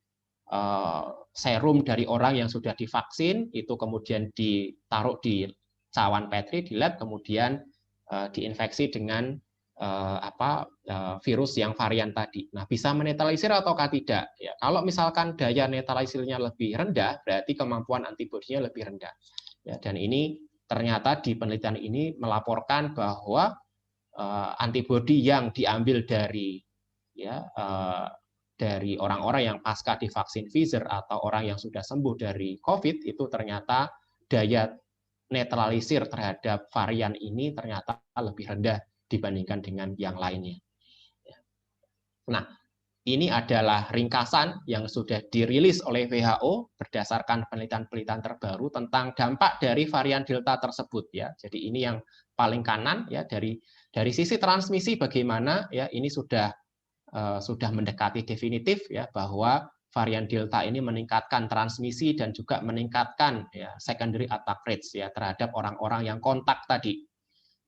serum dari orang yang sudah divaksin itu kemudian ditaruh di cawan Petri di lab, kemudian diinfeksi dengan virus yang varian tadi. Nah, bisa menetralisir ataukah tidak? Ya, kalau misalkan daya netralisirnya lebih rendah, berarti kemampuan antibodinya lebih rendah. Ya, dan ini ternyata di penelitian ini melaporkan bahwa antibodi yang diambil dari dari orang-orang yang pasca divaksin Pfizer atau orang yang sudah sembuh dari COVID itu ternyata daya netralisir terhadap varian ini ternyata lebih rendah dibandingkan dengan yang lainnya. Nah, ini adalah ringkasan yang sudah dirilis oleh WHO berdasarkan penelitian-penelitian terbaru tentang dampak dari varian Delta tersebut ya. Jadi ini yang paling kanan ya, dari sisi transmisi bagaimana ya, ini sudah mendekati definitif ya, bahwa varian Delta ini meningkatkan transmisi dan juga meningkatkan ya secondary attack rates ya terhadap orang-orang yang kontak tadi.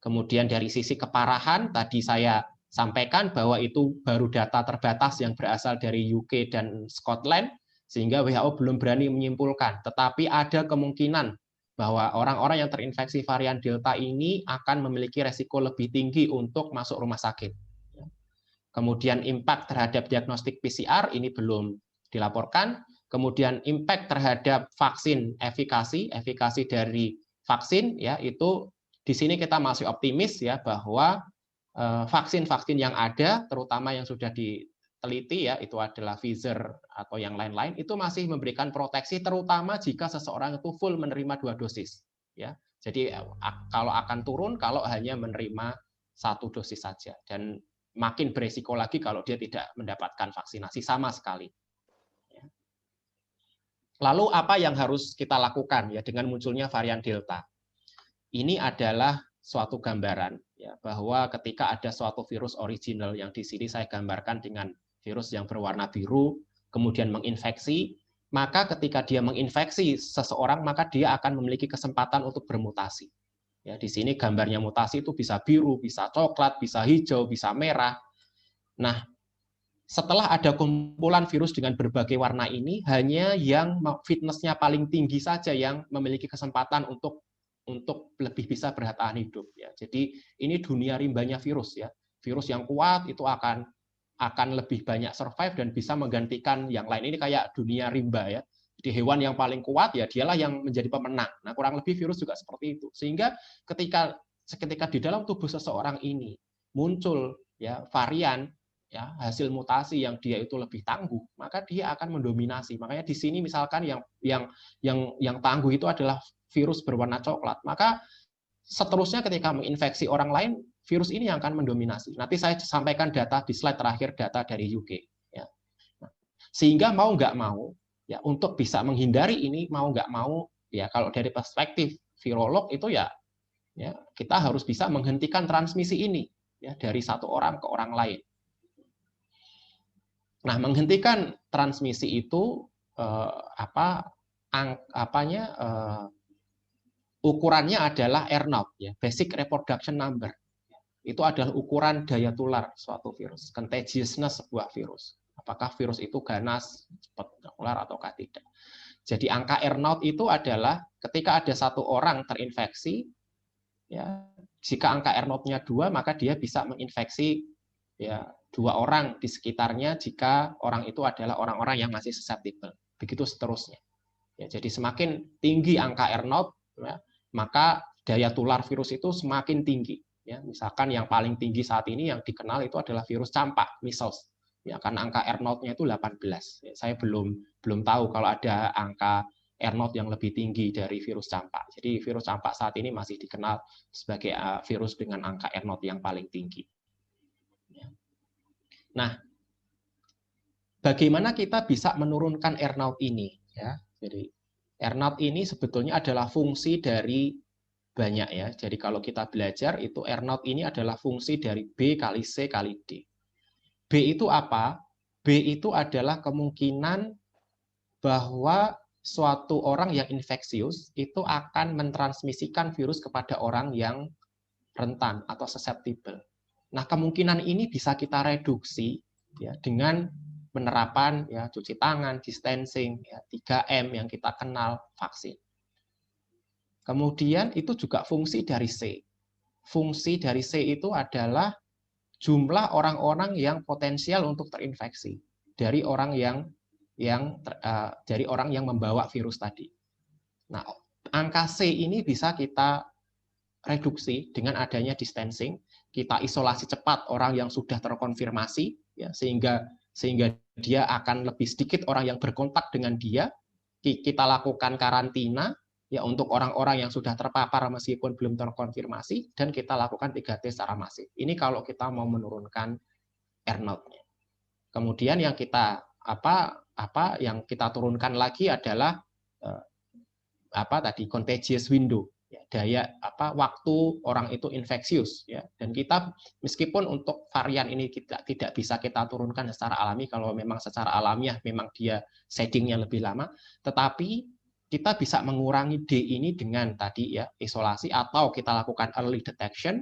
Kemudian dari sisi keparahan tadi saya sampaikan bahwa itu baru data terbatas yang berasal dari UK dan Scotland, sehingga WHO belum berani menyimpulkan. Tetapi ada kemungkinan bahwa orang-orang yang terinfeksi varian Delta ini akan memiliki resiko lebih tinggi untuk masuk rumah sakit. Kemudian impact terhadap diagnostik PCR ini belum dilaporkan. Kemudian impact terhadap vaksin efikasi dari vaksin ya, itu di sini kita masih optimis ya bahwa vaksin-vaksin yang ada, terutama yang sudah diteliti ya, itu adalah Pfizer atau yang lain-lain, itu masih memberikan proteksi, terutama jika seseorang itu full menerima 2 dosis. Ya, jadi kalau akan turun kalau hanya menerima 1 dosis saja, dan makin beresiko lagi kalau dia tidak mendapatkan vaksinasi sama sekali. Ya. Lalu apa yang harus kita lakukan ya dengan munculnya varian Delta? Ini adalah suatu gambaran ya, bahwa ketika ada suatu virus original yang di sini saya gambarkan dengan virus yang berwarna biru kemudian menginfeksi, maka ketika dia menginfeksi seseorang maka dia akan memiliki kesempatan untuk bermutasi. Ya, di sini gambarnya mutasi itu bisa biru, bisa coklat, bisa hijau, bisa merah. Nah, setelah ada kumpulan virus dengan berbagai warna ini, hanya yang fitness-nya paling tinggi saja yang memiliki kesempatan untuk lebih bisa bertahan hidup ya. Jadi ini dunia rimbanya virus ya. Virus yang kuat itu akan lebih banyak survive dan bisa menggantikan yang lain. Ini kayak dunia rimba ya. Jadi hewan yang paling kuat ya dialah yang menjadi pemenang. Nah, kurang lebih virus juga seperti itu. Sehingga ketika di dalam tubuh seseorang ini muncul ya varian ya hasil mutasi yang dia itu lebih tangguh, maka dia akan mendominasi. Makanya di sini misalkan yang tangguh itu adalah virus berwarna coklat, maka seterusnya ketika menginfeksi orang lain, virus ini yang akan mendominasi. Nanti saya sampaikan data di slide terakhir, data dari UK. Ya. Sehingga mau nggak mau, ya untuk bisa menghindari ini, mau nggak mau, ya kalau dari perspektif virolog itu ya kita harus bisa menghentikan transmisi ini ya dari satu orang ke orang lain. Nah, menghentikan transmisi itu ukurannya adalah R0 ya, basic reproduction number. Itu adalah ukuran daya tular suatu virus, contagiousness sebuah virus. Apakah virus itu ganas, cepat menular ataukah tidak. Jadi angka R0 itu adalah ketika ada satu orang terinfeksi, ya, jika angka R0-nya 2, maka dia bisa menginfeksi ya 2 orang di sekitarnya jika orang itu adalah orang-orang yang masih susceptible. Begitu seterusnya. Ya, jadi semakin tinggi angka R0, ya, maka daya tular virus itu semakin tinggi. Ya, misalkan yang paling tinggi saat ini yang dikenal itu adalah virus campak, measles. Ya, karena angka R0-nya itu 18. Ya, saya belum tahu kalau ada angka R0 yang lebih tinggi dari virus campak. Jadi virus campak saat ini masih dikenal sebagai virus dengan angka R0 yang paling tinggi. Ya. Nah, bagaimana kita bisa menurunkan R0 ini? Ya, jadi R0 ini sebetulnya adalah fungsi dari banyak ya. Jadi kalau kita belajar itu R0 ini adalah fungsi dari B kali C kali D. B itu apa? B itu adalah kemungkinan bahwa suatu orang yang infeksius itu akan mentransmisikan virus kepada orang yang rentan atau susceptible. Nah, kemungkinan ini bisa kita reduksi ya dengan penerapan ya cuci tangan, distancing, ya, 3M yang kita kenal, vaksin. Kemudian itu juga fungsi dari C. Fungsi dari C itu adalah jumlah orang-orang yang potensial untuk terinfeksi dari orang yang membawa virus tadi. Nah, angka C ini bisa kita reduksi dengan adanya distancing. Kita isolasi cepat orang yang sudah terkonfirmasi, ya, sehingga dia akan lebih sedikit orang yang berkontak dengan dia. Kita lakukan karantina ya untuk orang-orang yang sudah terpapar meskipun belum terkonfirmasi, dan kita lakukan 3T secara masif. Ini kalau kita mau menurunkan R0-nya. Kemudian yang kita yang kita turunkan lagi adalah contagious window, ya, daya waktu orang itu infeksius, ya. Dan kita meskipun untuk varian ini tidak bisa kita turunkan secara alami, kalau memang secara alamiah memang dia sheddingnya lebih lama, tetapi kita bisa mengurangi D ini dengan tadi ya isolasi, atau kita lakukan early detection,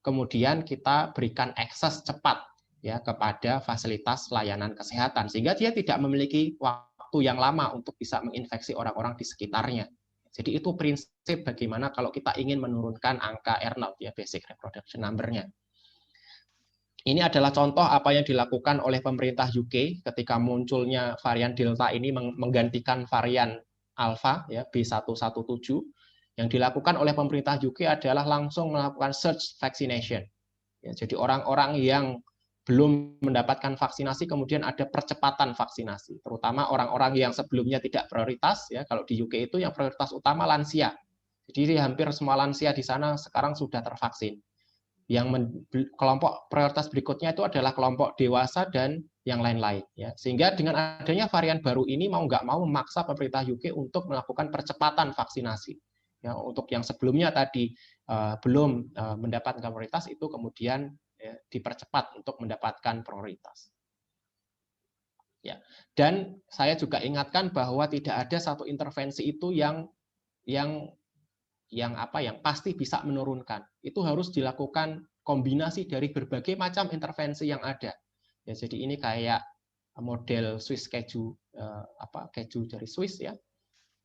kemudian kita berikan akses cepat ya kepada fasilitas layanan kesehatan sehingga dia tidak memiliki waktu yang lama untuk bisa menginfeksi orang-orang di sekitarnya. Jadi itu prinsip bagaimana kalau kita ingin menurunkan angka R0 ya, basic reproduction number-nya. Ini adalah contoh apa yang dilakukan oleh pemerintah UK ketika munculnya varian Delta ini menggantikan varian Alpha ya B117. Yang dilakukan oleh pemerintah UK adalah langsung melakukan surge vaccination. Ya, jadi orang-orang yang belum mendapatkan vaksinasi kemudian ada percepatan vaksinasi, terutama orang-orang yang sebelumnya tidak prioritas ya. Kalau di UK itu yang prioritas utama lansia. Jadi hampir semua lansia di sana sekarang sudah tervaksin. Yang kelompok prioritas berikutnya itu adalah kelompok dewasa dan yang lain-lain ya. Sehingga dengan adanya varian baru ini mau nggak mau memaksa pemerintah UK untuk melakukan percepatan vaksinasi. Ya, untuk yang sebelumnya tadi belum mendapatkan prioritas itu kemudian ya, dipercepat untuk mendapatkan prioritas. Ya, dan saya juga ingatkan bahwa tidak ada satu intervensi itu yang pasti bisa menurunkan. Itu harus dilakukan kombinasi dari berbagai macam intervensi yang ada. Ya, jadi ini kayak model Swiss keju keju dari Swiss ya.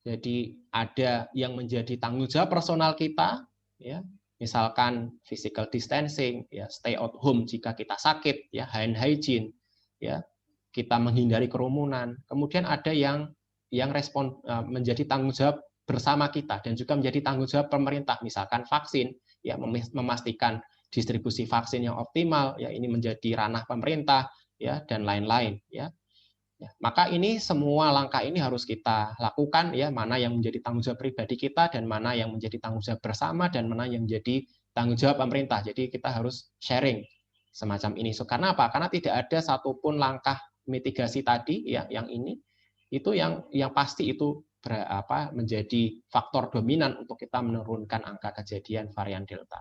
Jadi ada yang menjadi tanggung jawab personal kita, ya, misalkan physical distancing, ya, stay at home jika kita sakit, ya, hand hygiene, ya, kita menghindari kerumunan. Kemudian ada yang respon menjadi tanggung jawab bersama kita dan juga menjadi tanggung jawab pemerintah, misalkan vaksin, ya, memastikan distribusi vaksin yang optimal, ya, ini menjadi ranah pemerintah, ya, dan lain-lain, ya. Ya, maka ini semua langkah ini harus kita lakukan ya, mana yang menjadi tanggung jawab pribadi kita dan mana yang menjadi tanggung jawab bersama dan mana yang menjadi tanggung jawab pemerintah. Jadi kita harus sharing semacam ini. So, karena apa? Karena tidak ada satupun langkah mitigasi tadi ya yang ini itu yang pasti itu menjadi faktor dominan untuk kita menurunkan angka kejadian varian Delta.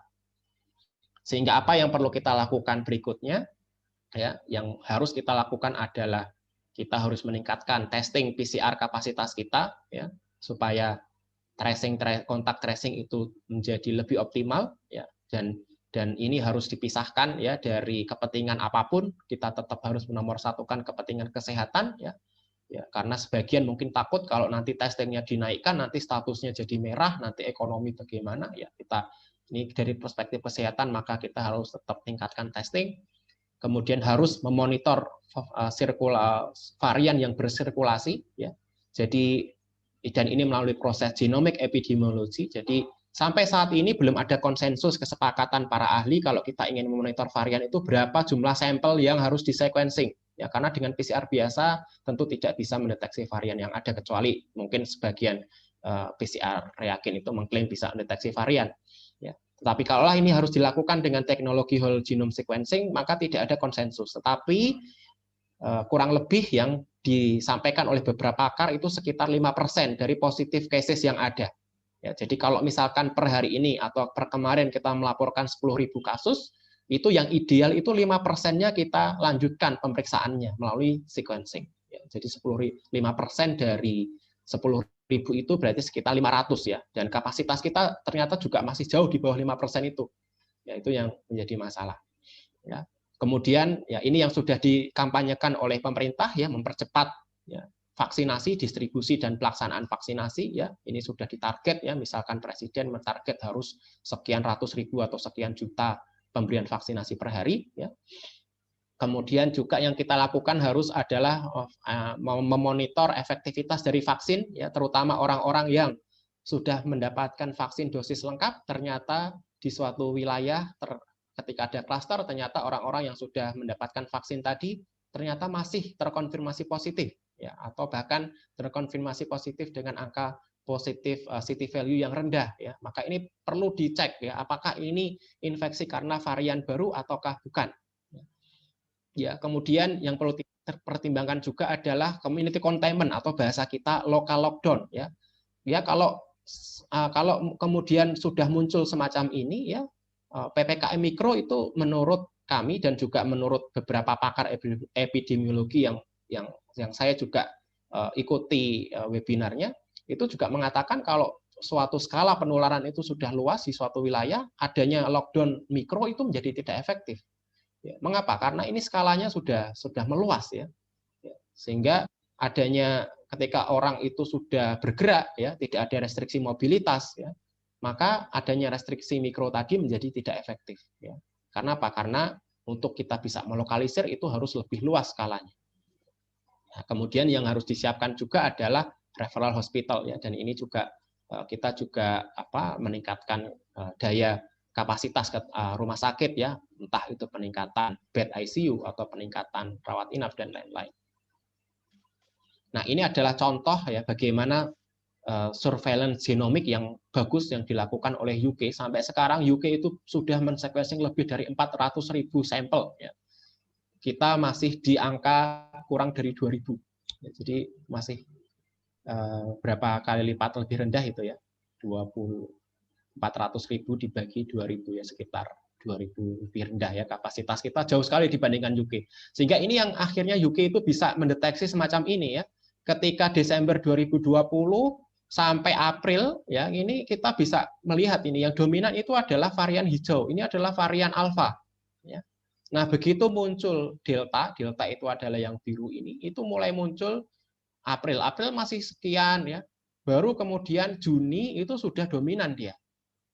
Sehingga apa yang perlu kita lakukan berikutnya ya, yang harus kita lakukan adalah kita harus meningkatkan testing PCR kapasitas kita ya supaya kontak tracing itu menjadi lebih optimal ya, dan ini harus dipisahkan ya dari kepentingan apapun. Kita tetap harus menomorsatukan kepentingan kesehatan ya karena sebagian mungkin takut kalau nanti testingnya dinaikkan nanti statusnya jadi merah, nanti ekonomi bagaimana ya. Kita ini dari perspektif kesehatan maka kita harus tetap tingkatkan testing. Kemudian harus memonitor varian yang bersirkulasi ya. Jadi dan ini melalui proses genomic epidemiologi. Jadi sampai saat ini belum ada konsensus kesepakatan para ahli kalau kita ingin memonitor varian itu berapa jumlah sampel yang harus di sequencing ya, karena dengan PCR biasa tentu tidak bisa mendeteksi varian yang ada kecuali mungkin sebagian PCR reagen itu mengklaim bisa mendeteksi varian ya. Tapi kalau ini harus dilakukan dengan teknologi whole genome sequencing, maka tidak ada konsensus. Tetapi kurang lebih yang disampaikan oleh beberapa pakar itu sekitar 5% dari positif cases yang ada. Ya, jadi kalau misalkan per hari ini atau per kemarin kita melaporkan 10.000 kasus, itu yang ideal itu 5%-nya kita lanjutkan pemeriksaannya melalui sequencing. Ya, jadi 5% dari 10.000 itu berarti sekitar 500 ya, dan kapasitas kita ternyata juga masih jauh di bawah 5% itu. Ya, itu yang menjadi masalah. Ya. Kemudian ya ini yang sudah dikampanyekan oleh pemerintah ya, mempercepat ya vaksinasi, distribusi dan pelaksanaan vaksinasi ya. Ini sudah ditarget ya, misalkan presiden mentarget harus sekian ratus ribu atau sekian juta pemberian vaksinasi per hari ya. Kemudian juga yang kita lakukan harus adalah memonitor efektivitas dari vaksin, ya, terutama orang-orang yang sudah mendapatkan vaksin dosis lengkap, ternyata di suatu wilayah ketika ada klaster, ternyata orang-orang yang sudah mendapatkan vaksin tadi ternyata masih terkonfirmasi positif, ya, atau bahkan terkonfirmasi positif dengan angka positif city value yang rendah, ya. Maka ini perlu dicek ya, apakah ini infeksi karena varian baru ataukah bukan. Ya, kemudian yang perlu dipertimbangkan juga adalah community containment atau bahasa kita local lockdown ya. Ya, kalau kemudian sudah muncul semacam ini ya, PPKM mikro itu menurut kami dan juga menurut beberapa pakar epidemiologi yang saya juga ikuti webinarnya, itu juga mengatakan kalau suatu skala penularan itu sudah luas di suatu wilayah, adanya lockdown mikro itu menjadi tidak efektif. Ya, mengapa? Karena ini skalanya sudah meluas ya. Sehingga adanya ketika orang itu sudah bergerak ya, tidak ada restriksi mobilitas ya, maka adanya restriksi mikro tadi menjadi tidak efektif ya. Karena apa? Karena untuk kita bisa melokalisir itu harus lebih luas skalanya. Nah, kemudian yang harus disiapkan juga adalah referral hospital ya, dan ini juga kita juga meningkatkan daya kapasitas rumah sakit ya, entah itu peningkatan bed ICU atau peningkatan rawat inap dan lain-lain. Nah, ini adalah contoh ya bagaimana surveillance genomik yang bagus yang dilakukan oleh UK. Sampai sekarang UK itu sudah men-sequencing lebih dari 400.000 sampel ya. Kita masih di angka kurang dari 2.000. Ya, jadi masih berapa kali lipat lebih rendah itu ya. 400.000 dibagi 2.000 ya, sekitar 2.000 lebih rendah ya, kapasitas kita jauh sekali dibandingkan UK. Sehingga ini yang akhirnya UK itu bisa mendeteksi semacam ini ya. Ketika Desember 2020 sampai April ya, ini kita bisa melihat ini yang dominan itu adalah varian hijau. Ini adalah varian alfa ya. Nah, begitu muncul delta itu adalah yang biru ini, itu mulai muncul April masih sekian ya. Baru kemudian Juni itu sudah dominan dia.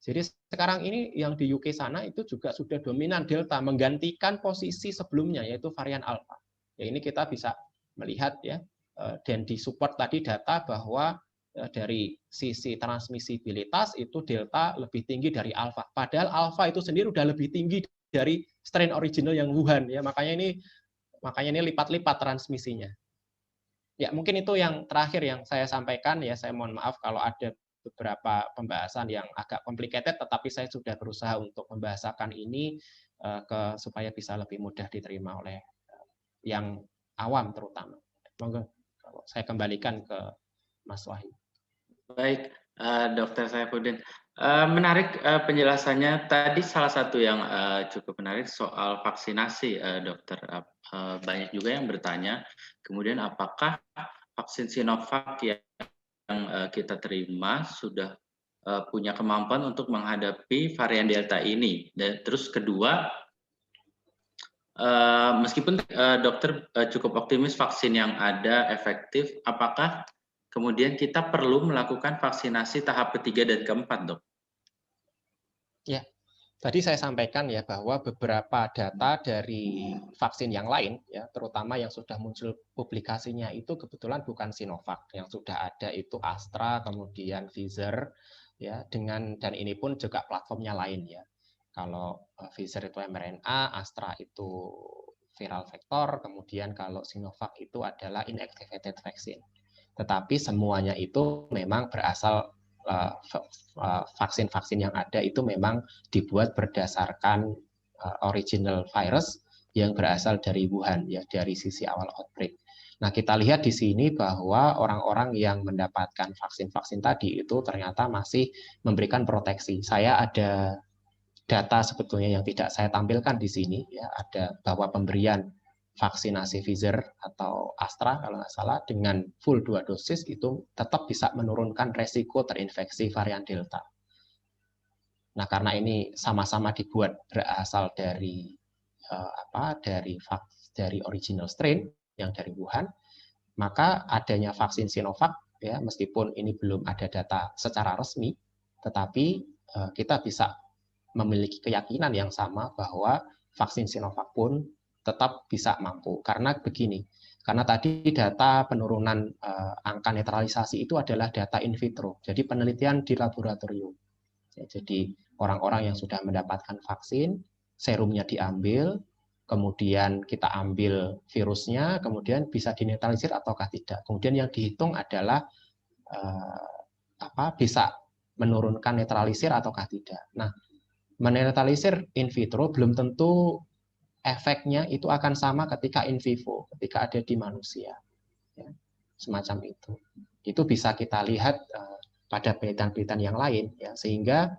Jadi sekarang ini yang di UK sana itu juga sudah dominan delta, menggantikan posisi sebelumnya yaitu varian alfa. Ya, ini kita bisa melihat ya, dan disupport tadi data bahwa dari sisi transmisibilitas itu delta lebih tinggi dari alfa. Padahal alfa itu sendiri sudah lebih tinggi dari strain original yang Wuhan ya, makanya ini lipat-lipat transmisinya. Ya, mungkin itu yang terakhir yang saya sampaikan ya. Saya mohon maaf kalau ada beberapa pembahasan yang agak complicated, tetapi saya sudah berusaha untuk membahasakan ini supaya bisa lebih mudah diterima oleh yang awam terutama. Monggo, saya kembalikan ke Mas Wahyu. Baik, Dr. Saifuddin. Menarik penjelasannya. Tadi salah satu yang cukup menarik soal vaksinasi, Dokter. Banyak juga yang bertanya, kemudian apakah vaksin Sinovac yang kita terima sudah punya kemampuan untuk menghadapi varian Delta ini? Dan terus kedua, meskipun dokter cukup optimis vaksin yang ada efektif, apakah kemudian kita perlu melakukan vaksinasi tahap ketiga dan keempat, Dok? Ya, tadi saya sampaikan ya bahwa beberapa data dari vaksin yang lain, ya terutama yang sudah muncul publikasinya itu kebetulan bukan Sinovac, yang sudah ada itu Astra, kemudian Pfizer, ya dan ini pun juga platformnya lain ya. Kalau Pfizer itu mRNA, Astra itu viral vector, kemudian kalau Sinovac itu adalah inactivated vaccine. Tetapi semuanya itu memang berasal vaksin-vaksin yang ada itu memang dibuat berdasarkan original virus yang berasal dari Wuhan ya, dari sisi awal outbreak. Nah, kita lihat di sini bahwa orang-orang yang mendapatkan vaksin-vaksin tadi itu ternyata masih memberikan proteksi. Saya ada data sebetulnya yang tidak saya tampilkan di sini ya, ada bahwa pemberian vaksinasi Pfizer atau Astra kalau nggak salah dengan full 2 dosis itu tetap bisa menurunkan resiko terinfeksi varian Delta. Nah, karena ini sama-sama dibuat berasal dari dari original strain yang dari Wuhan, maka adanya vaksin Sinovac ya, meskipun ini belum ada data secara resmi, tetapi kita bisa memiliki keyakinan yang sama bahwa vaksin Sinovac pun tetap bisa mampu. Karena begini, karena tadi data penurunan angka netralisasi itu adalah data in vitro, jadi penelitian di laboratorium. Ya, jadi orang-orang yang sudah mendapatkan vaksin, serumnya diambil, kemudian kita ambil virusnya, kemudian bisa dinetralisir ataukah tidak. Kemudian yang dihitung adalah bisa menurunkan netralisir ataukah tidak. Nah, menetralisir in vitro belum tentu efeknya itu akan sama ketika in vivo, ketika ada di manusia. Ya, semacam itu. Itu bisa kita lihat pada penelitian-penelitian yang lain, ya, sehingga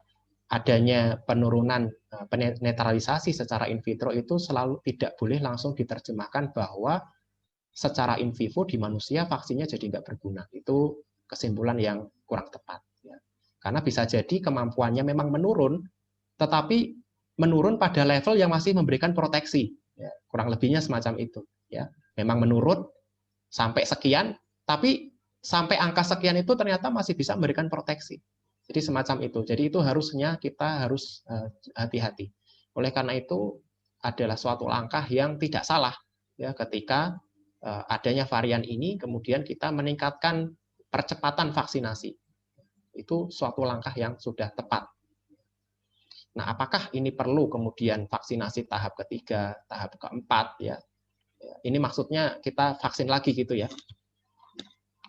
adanya penurunan penetralisasi secara in vitro itu selalu tidak boleh langsung diterjemahkan bahwa secara in vivo di manusia vaksinnya jadi nggak berguna. Itu kesimpulan yang kurang tepat. Ya. Karena bisa jadi kemampuannya memang menurun, tetapi menurun pada level yang masih memberikan proteksi. Ya, kurang lebihnya semacam itu. Ya. Memang menurun sampai sekian, tapi sampai angka sekian itu ternyata masih bisa memberikan proteksi. Jadi semacam itu. Jadi itu harusnya kita harus hati-hati. Oleh karena itu adalah suatu langkah yang tidak salah ya ketika adanya varian ini kemudian kita meningkatkan percepatan vaksinasi. Itu suatu langkah yang sudah tepat. Nah, apakah ini perlu kemudian vaksinasi tahap ketiga, tahap keempat ya? Ini maksudnya kita vaksin lagi gitu ya?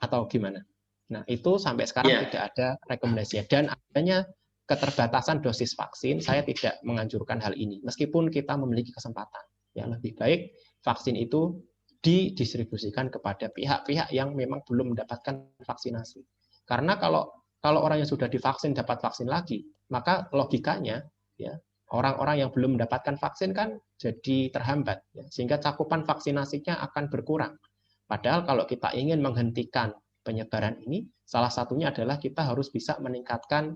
Atau gimana? Nah, itu sampai sekarang tidak ada rekomendasinya. Dan adanya keterbatasan dosis vaksin, saya tidak menganjurkan hal ini. Meskipun kita memiliki kesempatan. Ya, lebih baik vaksin itu didistribusikan kepada pihak-pihak yang memang belum mendapatkan vaksinasi. Karena kalau orang yang sudah divaksin dapat vaksin lagi, maka logikanya ya orang-orang yang belum mendapatkan vaksin kan jadi terhambat. Ya, sehingga cakupan vaksinasinya akan berkurang. Padahal kalau kita ingin menghentikan penyebaran ini, salah satunya adalah kita harus bisa meningkatkan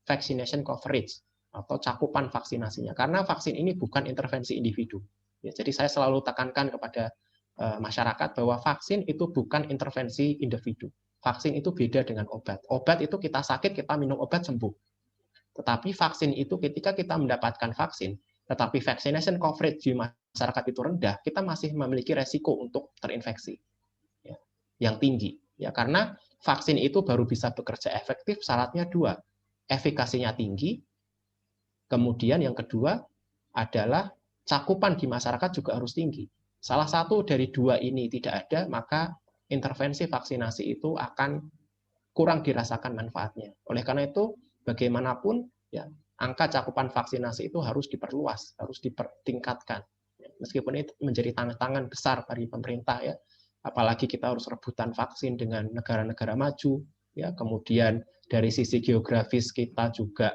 vaccination coverage atau cakupan vaksinasinya. Karena vaksin ini bukan intervensi individu. Ya, jadi saya selalu tekankan kepada masyarakat bahwa vaksin itu bukan intervensi individu. Vaksin itu beda dengan obat. Obat itu kita sakit, kita minum obat sembuh. Tetapi vaksin itu ketika kita mendapatkan vaksin, tetapi vaccination coverage di masyarakat itu rendah, kita masih memiliki resiko untuk terinfeksi ya, yang tinggi. Ya, karena vaksin itu baru bisa bekerja efektif syaratnya dua, efikasinya tinggi, kemudian yang kedua adalah cakupan di masyarakat juga harus tinggi. Salah satu dari dua ini tidak ada, maka intervensi vaksinasi itu akan kurang dirasakan manfaatnya. Oleh karena itu, bagaimanapun ya angka cakupan vaksinasi itu harus diperluas, harus dipertingkatkan. Meskipun itu menjadi tantangan besar bagi pemerintah ya. Apalagi kita harus rebutan vaksin dengan negara-negara maju, ya. Kemudian dari sisi geografis kita juga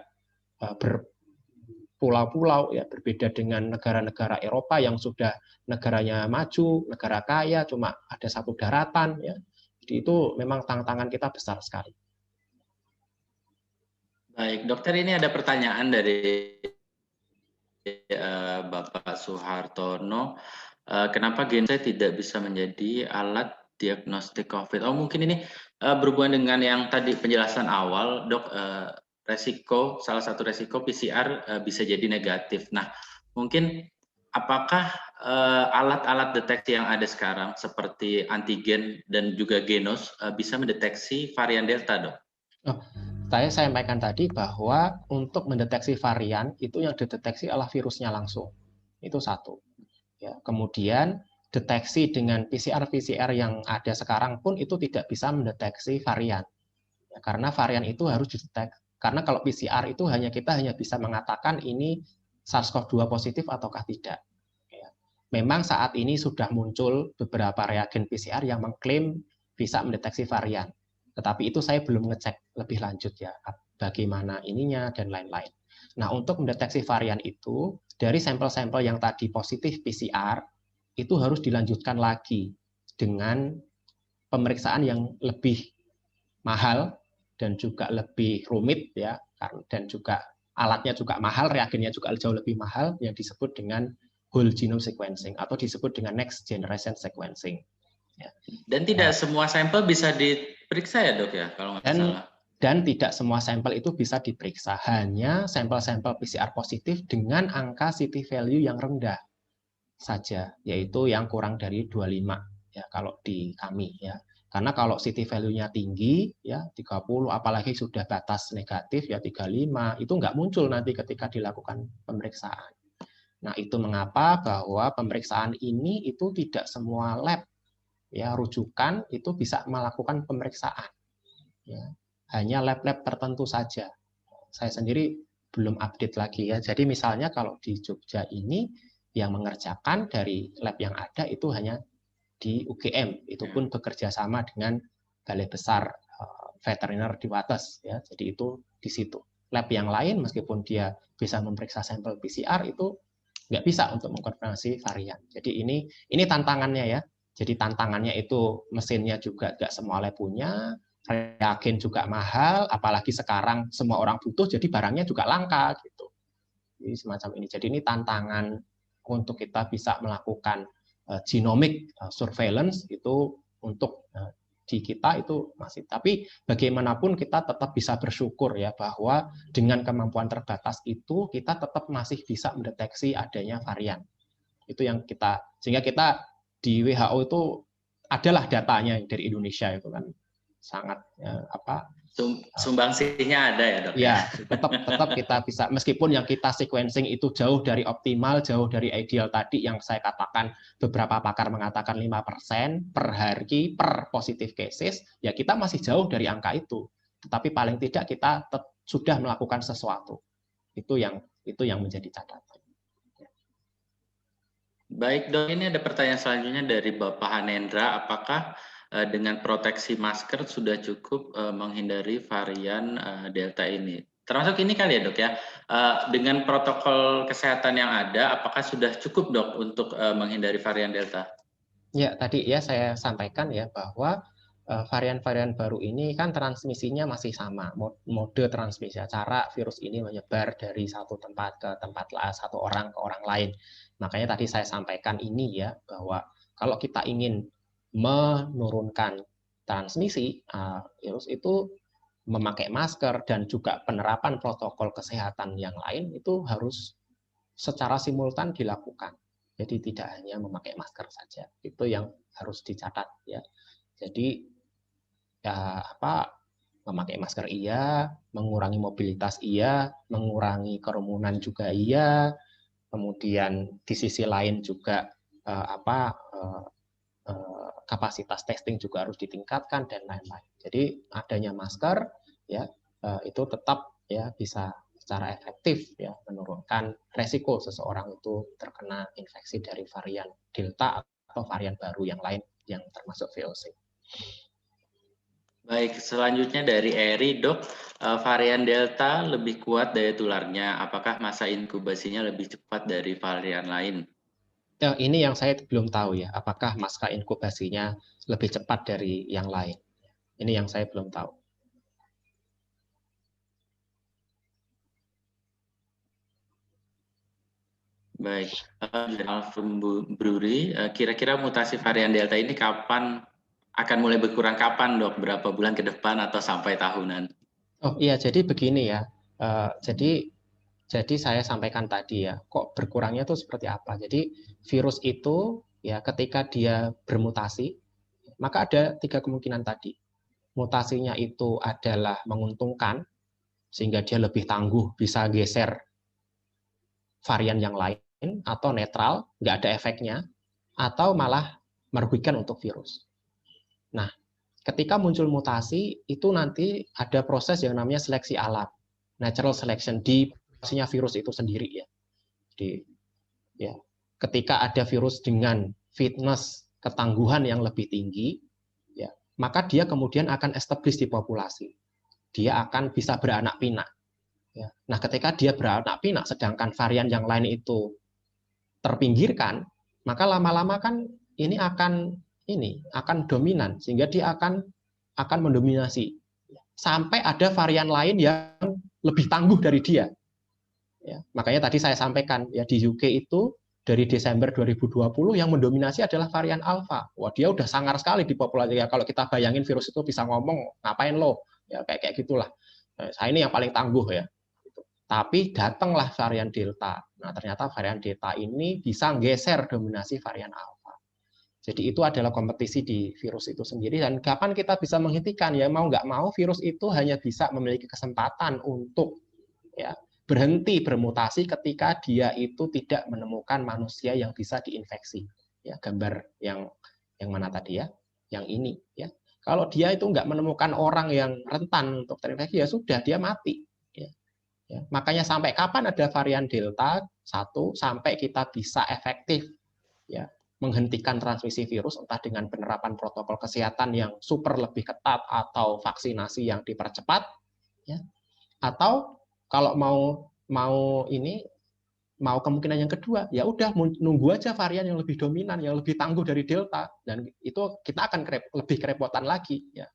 berpulau-pulau, ya, berbeda dengan negara-negara Eropa yang sudah negaranya maju, negara kaya, cuma ada satu daratan, ya. Jadi itu memang tantangan kita besar sekali. Baik, dokter, ini ada pertanyaan dari Bapak Suhartono. Kenapa Genset tidak bisa menjadi alat diagnostik COVID? Oh, mungkin ini berhubungan dengan yang tadi penjelasan awal, dok. Salah satu resiko PCR bisa jadi negatif. Nah, mungkin apakah alat-alat deteksi yang ada sekarang seperti antigen dan juga genos bisa mendeteksi varian Delta, dok? Oh, saya sampaikan tadi bahwa untuk mendeteksi varian itu yang dideteksi adalah virusnya langsung. Itu satu. Ya, kemudian deteksi dengan PCR yang ada sekarang pun itu tidak bisa mendeteksi varian. Ya, karena varian itu harus dideteksi. Karena kalau PCR itu kita hanya bisa mengatakan ini SARS-CoV-2 positif ataukah tidak. Ya. Memang saat ini sudah muncul beberapa reagen PCR yang mengklaim bisa mendeteksi varian. Tetapi itu saya belum ngecek lebih lanjut ya, bagaimana ininya dan lain-lain. Nah, untuk mendeteksi varian itu, dari sampel-sampel yang tadi positif PCR, itu harus dilanjutkan lagi dengan pemeriksaan yang lebih mahal dan juga lebih rumit ya, dan juga alatnya juga mahal, reagennya juga jauh lebih mahal, yang disebut dengan whole genome sequencing atau disebut dengan next generation sequencing. Ya. Dan tidak semua sampel bisa diperiksa ya, dok, ya, kalau nggak salah. Dan tidak semua sampel itu bisa diperiksa, hanya sampel-sampel PCR positif dengan angka CT value yang rendah saja, yaitu yang kurang dari 25 ya kalau di kami ya. Karena kalau CT value-nya tinggi ya 30, apalagi sudah batas negatif ya 35, itu nggak muncul nanti ketika dilakukan pemeriksaan. Nah, itu mengapa bahwa pemeriksaan ini itu tidak semua lab ya rujukan itu bisa melakukan pemeriksaan. Ya. Hanya lab-lab tertentu saja. Saya sendiri belum update lagi ya. Jadi misalnya kalau di Jogja ini yang mengerjakan dari lab yang ada itu hanya di UGM, itu pun bekerja sama dengan Balai Besar Veteriner di Wates, ya. Jadi itu di situ. Lab yang lain meskipun dia bisa memeriksa sampel PCR itu nggak bisa untuk mengkonfirmasi varian. Jadi ini tantangannya ya. Jadi tantangannya itu mesinnya juga nggak semua lab punya, reagen juga mahal, apalagi sekarang semua orang butuh, jadi barangnya juga langka gitu. Jadi semacam ini. Jadi ini tantangan untuk kita bisa melakukan genomic surveillance itu untuk di kita itu masih. Tapi bagaimanapun kita tetap bisa bersyukur ya bahwa dengan kemampuan terbatas itu kita tetap masih bisa mendeteksi adanya varian. Itu yang kita, sehingga kita di WHO itu adalah datanya dari Indonesia itu kan sangat sumbangsihnya ada ya dok ya. Tetap kita bisa, meskipun yang kita sequencing itu jauh dari optimal, jauh dari ideal tadi yang saya katakan, beberapa pakar mengatakan 5% per hari per positive cases, ya kita masih jauh dari angka itu. Tetapi paling tidak kita sudah melakukan sesuatu. Itu yang menjadi catatan. Baik dok, ini ada pertanyaan selanjutnya dari Bapak Hanendra. Apakah dengan proteksi masker sudah cukup menghindari varian Delta ini? Termasuk ini kali ya dok ya, dengan protokol kesehatan yang ada, apakah sudah cukup dok untuk menghindari varian Delta? Ya, tadi ya saya sampaikan ya bahwa varian-varian baru ini kan transmisinya masih sama, mode transmisi, cara virus ini menyebar dari satu tempat ke tempat lain, satu orang ke orang lain. Makanya tadi saya sampaikan ini ya, bahwa kalau kita ingin menurunkan transmisi virus itu memakai masker dan juga penerapan protokol kesehatan yang lain itu harus secara simultan dilakukan. Jadi tidak hanya memakai masker saja. Itu yang harus dicatat ya. Jadi ya memakai masker iya, mengurangi mobilitas iya, mengurangi kerumunan juga iya, kemudian di sisi lain juga kapasitas testing juga harus ditingkatkan dan lain-lain. Jadi adanya masker ya itu tetap ya bisa secara efektif ya menurunkan resiko seseorang itu terkena infeksi dari varian Delta atau varian baru yang lain yang termasuk VOC. Baik, selanjutnya dari Eri, dok, varian Delta lebih kuat daya tularnya. Apakah masa inkubasinya lebih cepat dari varian lain? Ini yang saya belum tahu ya, apakah masa inkubasinya lebih cepat dari yang lain. Ini yang saya belum tahu. Baik, Alvin Bruri, kira-kira mutasi varian Delta ini kapan akan mulai berkurang kapan dok? Berapa bulan ke depan atau sampai tahunan? Oh iya, jadi begini ya. Jadi saya sampaikan tadi ya, kok berkurangnya itu seperti apa? Jadi virus itu ya ketika dia bermutasi, maka ada 3 kemungkinan tadi. Mutasinya itu adalah menguntungkan, sehingga dia lebih tangguh, bisa geser varian yang lain, atau netral, nggak ada efeknya, atau malah merugikan untuk virus. Nah, ketika muncul mutasi, itu nanti ada proses yang namanya seleksi alam, natural selection di populasinya virus itu sendiri ya. Jadi, ya, ketika ada virus dengan fitness ketangguhan yang lebih tinggi, ya, maka dia kemudian akan establish di populasi. Dia akan bisa beranak pinak. Ya. Nah, ketika dia beranak pinak, sedangkan varian yang lain itu terpinggirkan, maka lama-lama kan ini akan dominan, sehingga dia akan mendominasi sampai ada varian lain yang lebih tangguh dari dia. Ya, makanya tadi saya sampaikan ya di UK itu dari Desember 2020 yang mendominasi adalah varian Alpha. Wah, dia udah sangar sekali di populasi. Ya, kalau kita bayangin virus itu bisa ngomong, ngapain lo? Ya kayak gitulah. Saya ini yang paling tangguh ya. Tapi datanglah varian Delta. Nah, ternyata varian Delta ini bisa geser dominasi varian Alpha. Jadi itu adalah kompetisi di virus itu sendiri. Dan kapan kita bisa menghentikan? Ya mau nggak mau virus itu hanya bisa memiliki kesempatan untuk ya berhenti bermutasi ketika dia itu tidak menemukan manusia yang bisa diinfeksi. Ya, gambar yang mana tadi ya? Yang ini ya. Kalau dia itu nggak menemukan orang yang rentan untuk terinfeksi, ya sudah dia mati. Ya, makanya sampai kapan ada varian Delta, Satu, sampai kita bisa efektif ya menghentikan transmisi virus, entah dengan penerapan protokol kesehatan yang super lebih ketat atau vaksinasi yang dipercepat, ya. Atau kalau mau kemungkinan yang kedua, ya udah nunggu aja varian yang lebih dominan, yang lebih tangguh dari Delta, dan itu kita akan lebih kerepotan lagi, ya.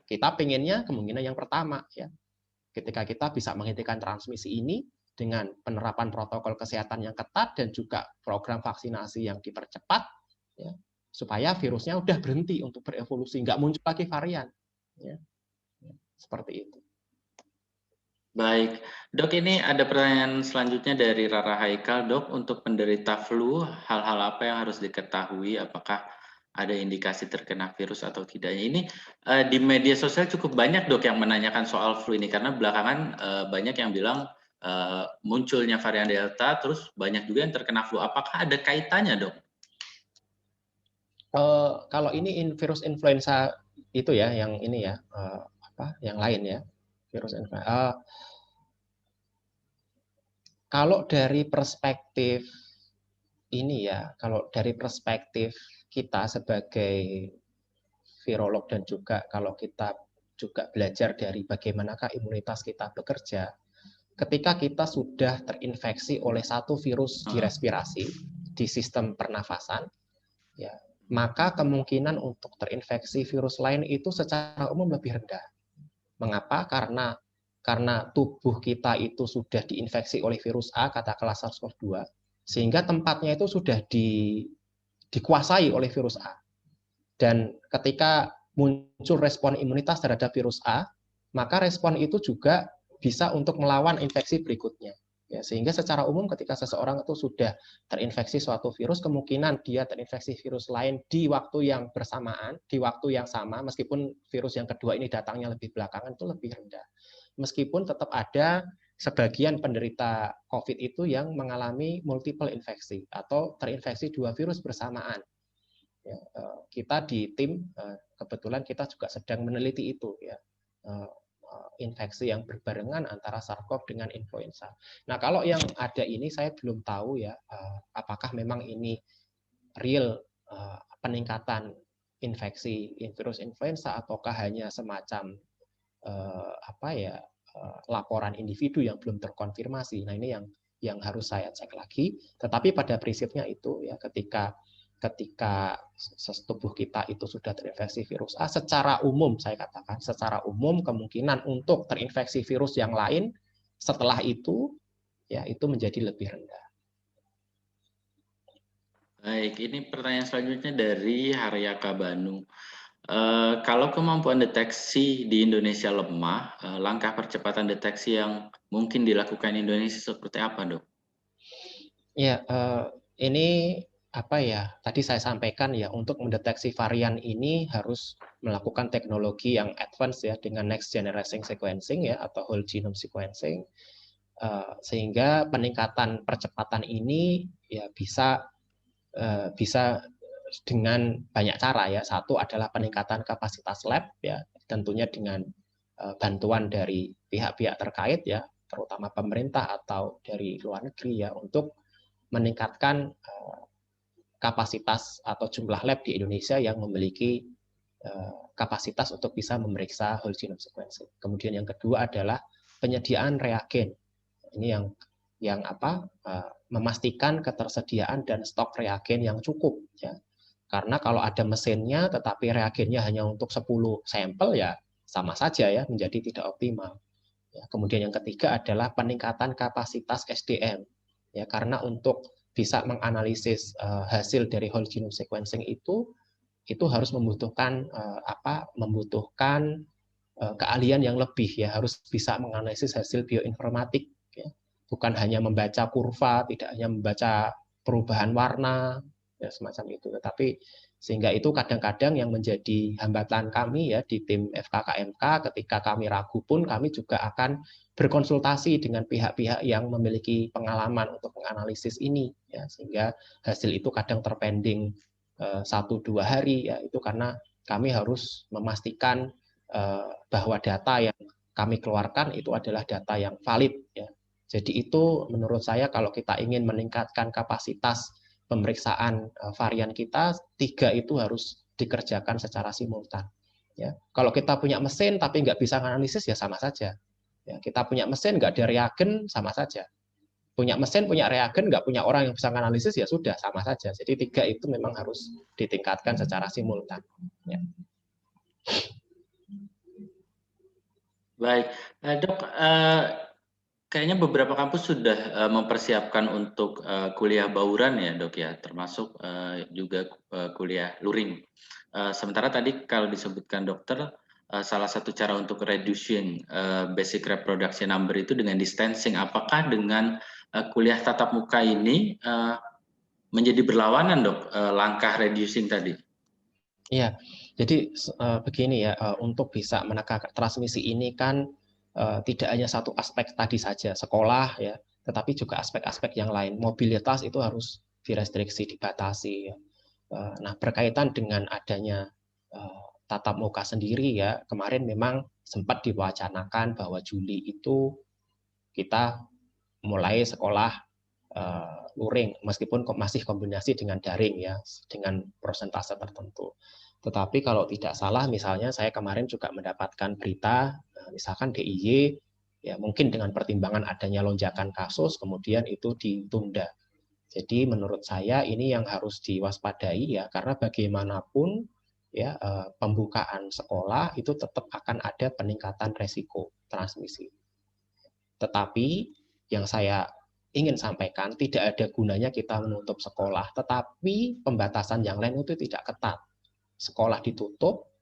Kita pengennya kemungkinan yang pertama, ya. Ketika kita bisa menghentikan transmisi ini dengan penerapan protokol kesehatan yang ketat dan juga program vaksinasi yang dipercepat, ya, supaya virusnya udah berhenti untuk berevolusi, nggak muncul lagi varian, ya. Seperti itu. Baik, Dok, ini ada pertanyaan selanjutnya dari Rara Haikal. Dok, untuk penderita flu, hal-hal apa yang harus diketahui? Apakah ada indikasi terkena virus atau tidaknya? Ini di media sosial cukup banyak, Dok, yang menanyakan soal flu ini, karena belakangan banyak yang bilang munculnya varian Delta, terus banyak juga yang terkena flu. Apakah ada kaitannya, Dok? Kalau ini virus influenza itu ya, yang ini ya, yang lain ya, virus influenza. Kalau dari perspektif ini ya, kalau dari perspektif kita sebagai virolog dan juga kalau kita juga belajar dari bagaimanakah imunitas kita bekerja, ketika kita sudah terinfeksi oleh satu virus di respirasi, di sistem pernafasan, ya, maka kemungkinan untuk terinfeksi virus lain itu secara umum lebih rendah. Mengapa? Karena tubuh kita itu sudah diinfeksi oleh virus A, katakanlah SARS-CoV-2, sehingga tempatnya itu sudah dikuasai oleh virus A. Dan ketika muncul respon imunitas terhadap virus A, maka respon itu juga bisa untuk melawan infeksi berikutnya. Ya, sehingga secara umum ketika seseorang itu sudah terinfeksi suatu virus, kemungkinan dia terinfeksi virus lain di waktu yang bersamaan, di waktu yang sama, meskipun virus yang kedua ini datangnya lebih belakangan, itu lebih rendah. Meskipun tetap ada sebagian penderita COVID itu yang mengalami multiple infeksi atau terinfeksi dua virus bersamaan. Ya, kita di tim kebetulan kita juga sedang meneliti itu, ya, infeksi yang berbarengan antara SARS-CoV dengan influenza. Nah, kalau yang ada ini saya belum tahu ya, apakah memang ini real peningkatan infeksi virus influenza ataukah hanya semacam laporan individu yang belum terkonfirmasi. Nah, ini yang harus saya cek lagi. Tetapi pada prinsipnya itu ya, ketika tubuh kita itu sudah terinfeksi virus A, secara umum saya katakan, secara umum kemungkinan untuk terinfeksi virus yang lain setelah itu ya itu menjadi lebih rendah. Baik, ini pertanyaan selanjutnya dari Haryaka Banu. Kalau kemampuan deteksi di Indonesia lemah, langkah percepatan deteksi yang mungkin dilakukan Indonesia seperti apa, Dok? Ya, ini tadi saya sampaikan ya, untuk mendeteksi varian ini harus melakukan teknologi yang advance ya, dengan next generation sequencing ya, atau whole genome sequencing, sehingga peningkatan percepatan ini ya bisa dengan banyak cara ya. Satu adalah peningkatan kapasitas lab ya, tentunya dengan bantuan dari pihak-pihak terkait ya, terutama pemerintah atau dari luar negeri ya, untuk meningkatkan kapasitas atau jumlah lab di Indonesia yang memiliki kapasitas untuk bisa memeriksa whole genome sequencing. Kemudian yang kedua adalah penyediaan reagen. Ini yang memastikan ketersediaan dan stok reagen yang cukup ya. Karena kalau ada mesinnya tetapi reagennya hanya untuk 10 sampel ya sama saja ya, menjadi tidak optimal. Ya, kemudian yang ketiga adalah peningkatan kapasitas SDM. Ya, karena untuk bisa menganalisis hasil dari whole genome sequencing itu harus membutuhkan keahlian yang lebih ya, harus bisa menganalisis hasil bioinformatik ya. Bukan hanya membaca kurva, tidak hanya membaca perubahan warna ya, semacam itu, tetapi sehingga itu kadang-kadang yang menjadi hambatan kami ya di tim FKKMK, ketika kami ragu pun kami juga akan berkonsultasi dengan pihak-pihak yang memiliki pengalaman untuk menganalisis ini ya, sehingga hasil itu kadang terpending 1-2 hari ya, itu karena kami harus memastikan bahwa data yang kami keluarkan itu adalah data yang valid ya, Jadi itu menurut saya kalau kita ingin meningkatkan kapasitas pemeriksaan varian kita, 3 itu harus dikerjakan secara simultan. Ya, kalau kita punya mesin tapi nggak bisa analisis ya sama saja. Ya, kita punya mesin nggak ada reagen sama saja. Punya mesin, punya reagen, nggak punya orang yang bisa analisis ya sudah sama saja. Jadi 3 itu memang harus ditingkatkan secara simultan. Ya. Baik, Dok, kayaknya beberapa kampus sudah mempersiapkan untuk kuliah bauran ya, Dok ya, termasuk juga kuliah luring. Sementara tadi kalau disebutkan dokter, salah satu cara untuk reducing basic reproduction number itu dengan distancing. Apakah dengan kuliah tatap muka ini menjadi berlawanan, Dok, langkah reducing tadi? Iya, jadi begini ya, untuk bisa menekan transmisi ini kan tidak hanya satu aspek tadi saja, sekolah ya, tetapi juga aspek-aspek yang lain. Mobilitas itu harus direstriksi, dibatasi. Ya. Nah, berkaitan dengan adanya tatap muka sendiri ya, kemarin memang sempat diwacanakan bahwa Juli itu kita mulai sekolah luring, meskipun masih kombinasi dengan daring ya, dengan persentase tertentu. Tetapi kalau tidak salah, misalnya saya kemarin juga mendapatkan berita, misalkan DIY, ya mungkin dengan pertimbangan adanya lonjakan kasus, kemudian itu ditunda. Jadi menurut saya ini yang harus diwaspadai ya, karena bagaimanapun ya pembukaan sekolah itu tetap akan ada peningkatan resiko transmisi. Tetapi yang saya ingin sampaikan, tidak ada gunanya kita menutup sekolah, tetapi pembatasan yang lain itu tidak ketat. Sekolah ditutup,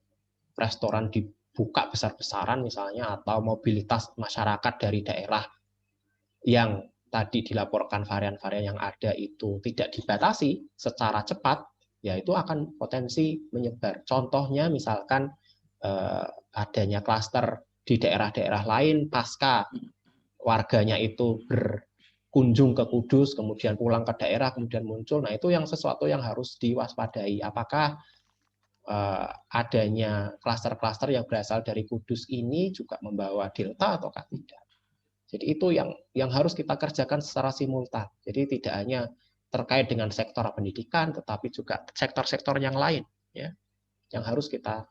restoran dibuka besar-besaran misalnya, atau mobilitas masyarakat dari daerah yang tadi dilaporkan varian-varian yang ada itu tidak dibatasi secara cepat, ya itu akan potensi menyebar. Contohnya misalkan adanya klaster di daerah-daerah lain pasca warganya itu berkunjung ke Kudus, kemudian pulang ke daerah, kemudian muncul. Nah itu yang sesuatu yang harus diwaspadai. Apakah adanya klaster-klaster yang berasal dari Kudus ini juga membawa delta ataukah tidak? Jadi itu yang harus kita kerjakan secara simultan. Jadi tidak hanya terkait dengan sektor pendidikan, tetapi juga sektor-sektor yang lain, ya, yang harus kita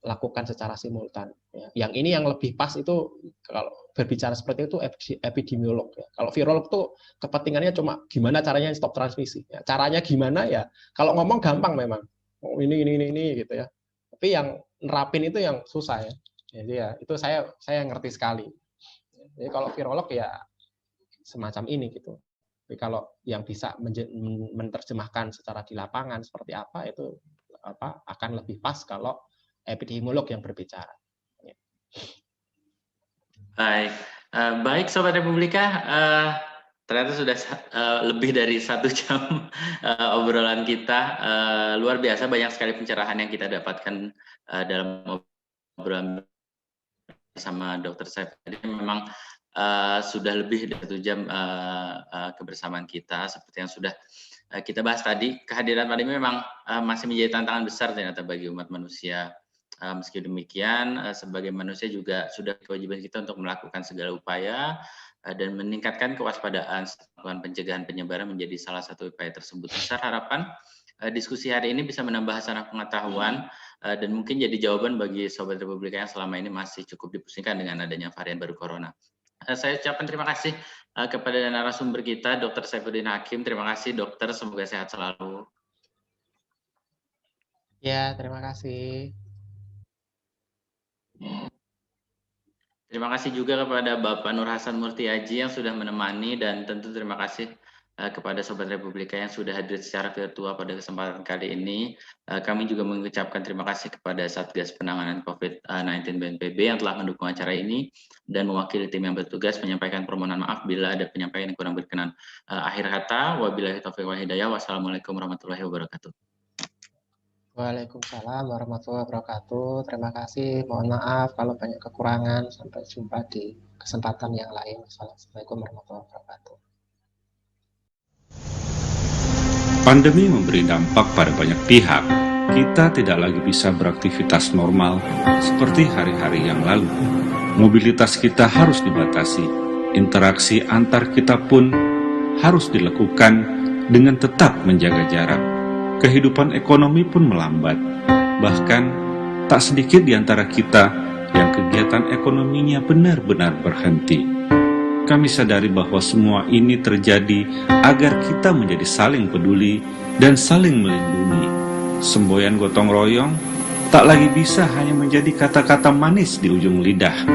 lakukan secara simultan. Ya. Yang ini yang lebih pas itu kalau berbicara seperti itu epidemiolog. Ya. Kalau virolog tuh kepentingannya cuma gimana caranya stop transmisi. Ya. Caranya gimana ya? Kalau ngomong gampang memang. Oh, ini gitu ya. Tapi yang nerapin itu yang susah ya. Jadi ya itu saya ngerti sekali. Jadi kalau virolog ya semacam ini gitu. Tapi kalau yang bisa menerjemahkan secara di lapangan seperti apa itu akan lebih pas kalau epidemiolog yang berbicara. Baik, baik Sobat Republika. Ternyata sudah lebih dari 1 jam obrolan kita. Luar biasa, banyak sekali pencerahan yang kita dapatkan dalam obrolan bersama Dr. Saif. Jadi memang sudah lebih dari 1 jam kebersamaan kita. Seperti yang sudah kita bahas tadi, kehadiran pandemi memang masih menjadi tantangan besar ternyata bagi umat manusia. Meski demikian, sebagai manusia juga sudah kewajiban kita untuk melakukan segala upaya dan meningkatkan kewaspadaan melakukan pencegahan penyebaran menjadi salah satu upaya tersebut. Besar harapan diskusi hari ini bisa menambah hasanah pengetahuan dan mungkin jadi jawaban bagi Sobat Republika yang selama ini masih cukup dipusingkan dengan adanya varian baru corona. Saya ucapkan terima kasih kepada narasumber kita, Dr. Saifuddin Hakim. Terima kasih dokter, semoga sehat selalu. Ya, terima kasih. Terima kasih juga kepada Bapak Nur Hasan Murtiaji yang sudah menemani, dan tentu terima kasih kepada Sobat Republika yang sudah hadir secara virtual pada kesempatan kali ini. Kami juga mengucapkan terima kasih kepada Satgas Penanganan COVID-19 BNPB yang telah mendukung acara ini dan mewakili tim yang bertugas menyampaikan permohonan maaf bila ada penyampaian yang kurang berkenan. Akhir kata, wabillahi taufiq wal hidayah. Wassalamualaikum warahmatullahi wabarakatuh. Waalaikumsalam warahmatullahi wabarakatuh. Terima kasih. Mohon maaf kalau banyak kekurangan. Sampai jumpa di kesempatan yang lain. Assalamualaikum warahmatullahi wabarakatuh. Pandemi memberi dampak pada banyak pihak. Kita tidak lagi bisa beraktivitas normal seperti hari-hari yang lalu. Mobilitas kita harus dibatasi. Interaksi antar kita pun harus dilakukan dengan tetap menjaga jarak. Kehidupan ekonomi pun melambat. Bahkan, tak sedikit di antara kita yang kegiatan ekonominya benar-benar berhenti. Kami sadari bahwa semua ini terjadi agar kita menjadi saling peduli dan saling melindungi. Semboyan gotong royong tak lagi bisa hanya menjadi kata-kata manis di ujung lidah.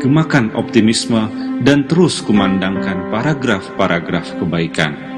Gemakan optimisme dan terus kumandangkan paragraf-paragraf kebaikan.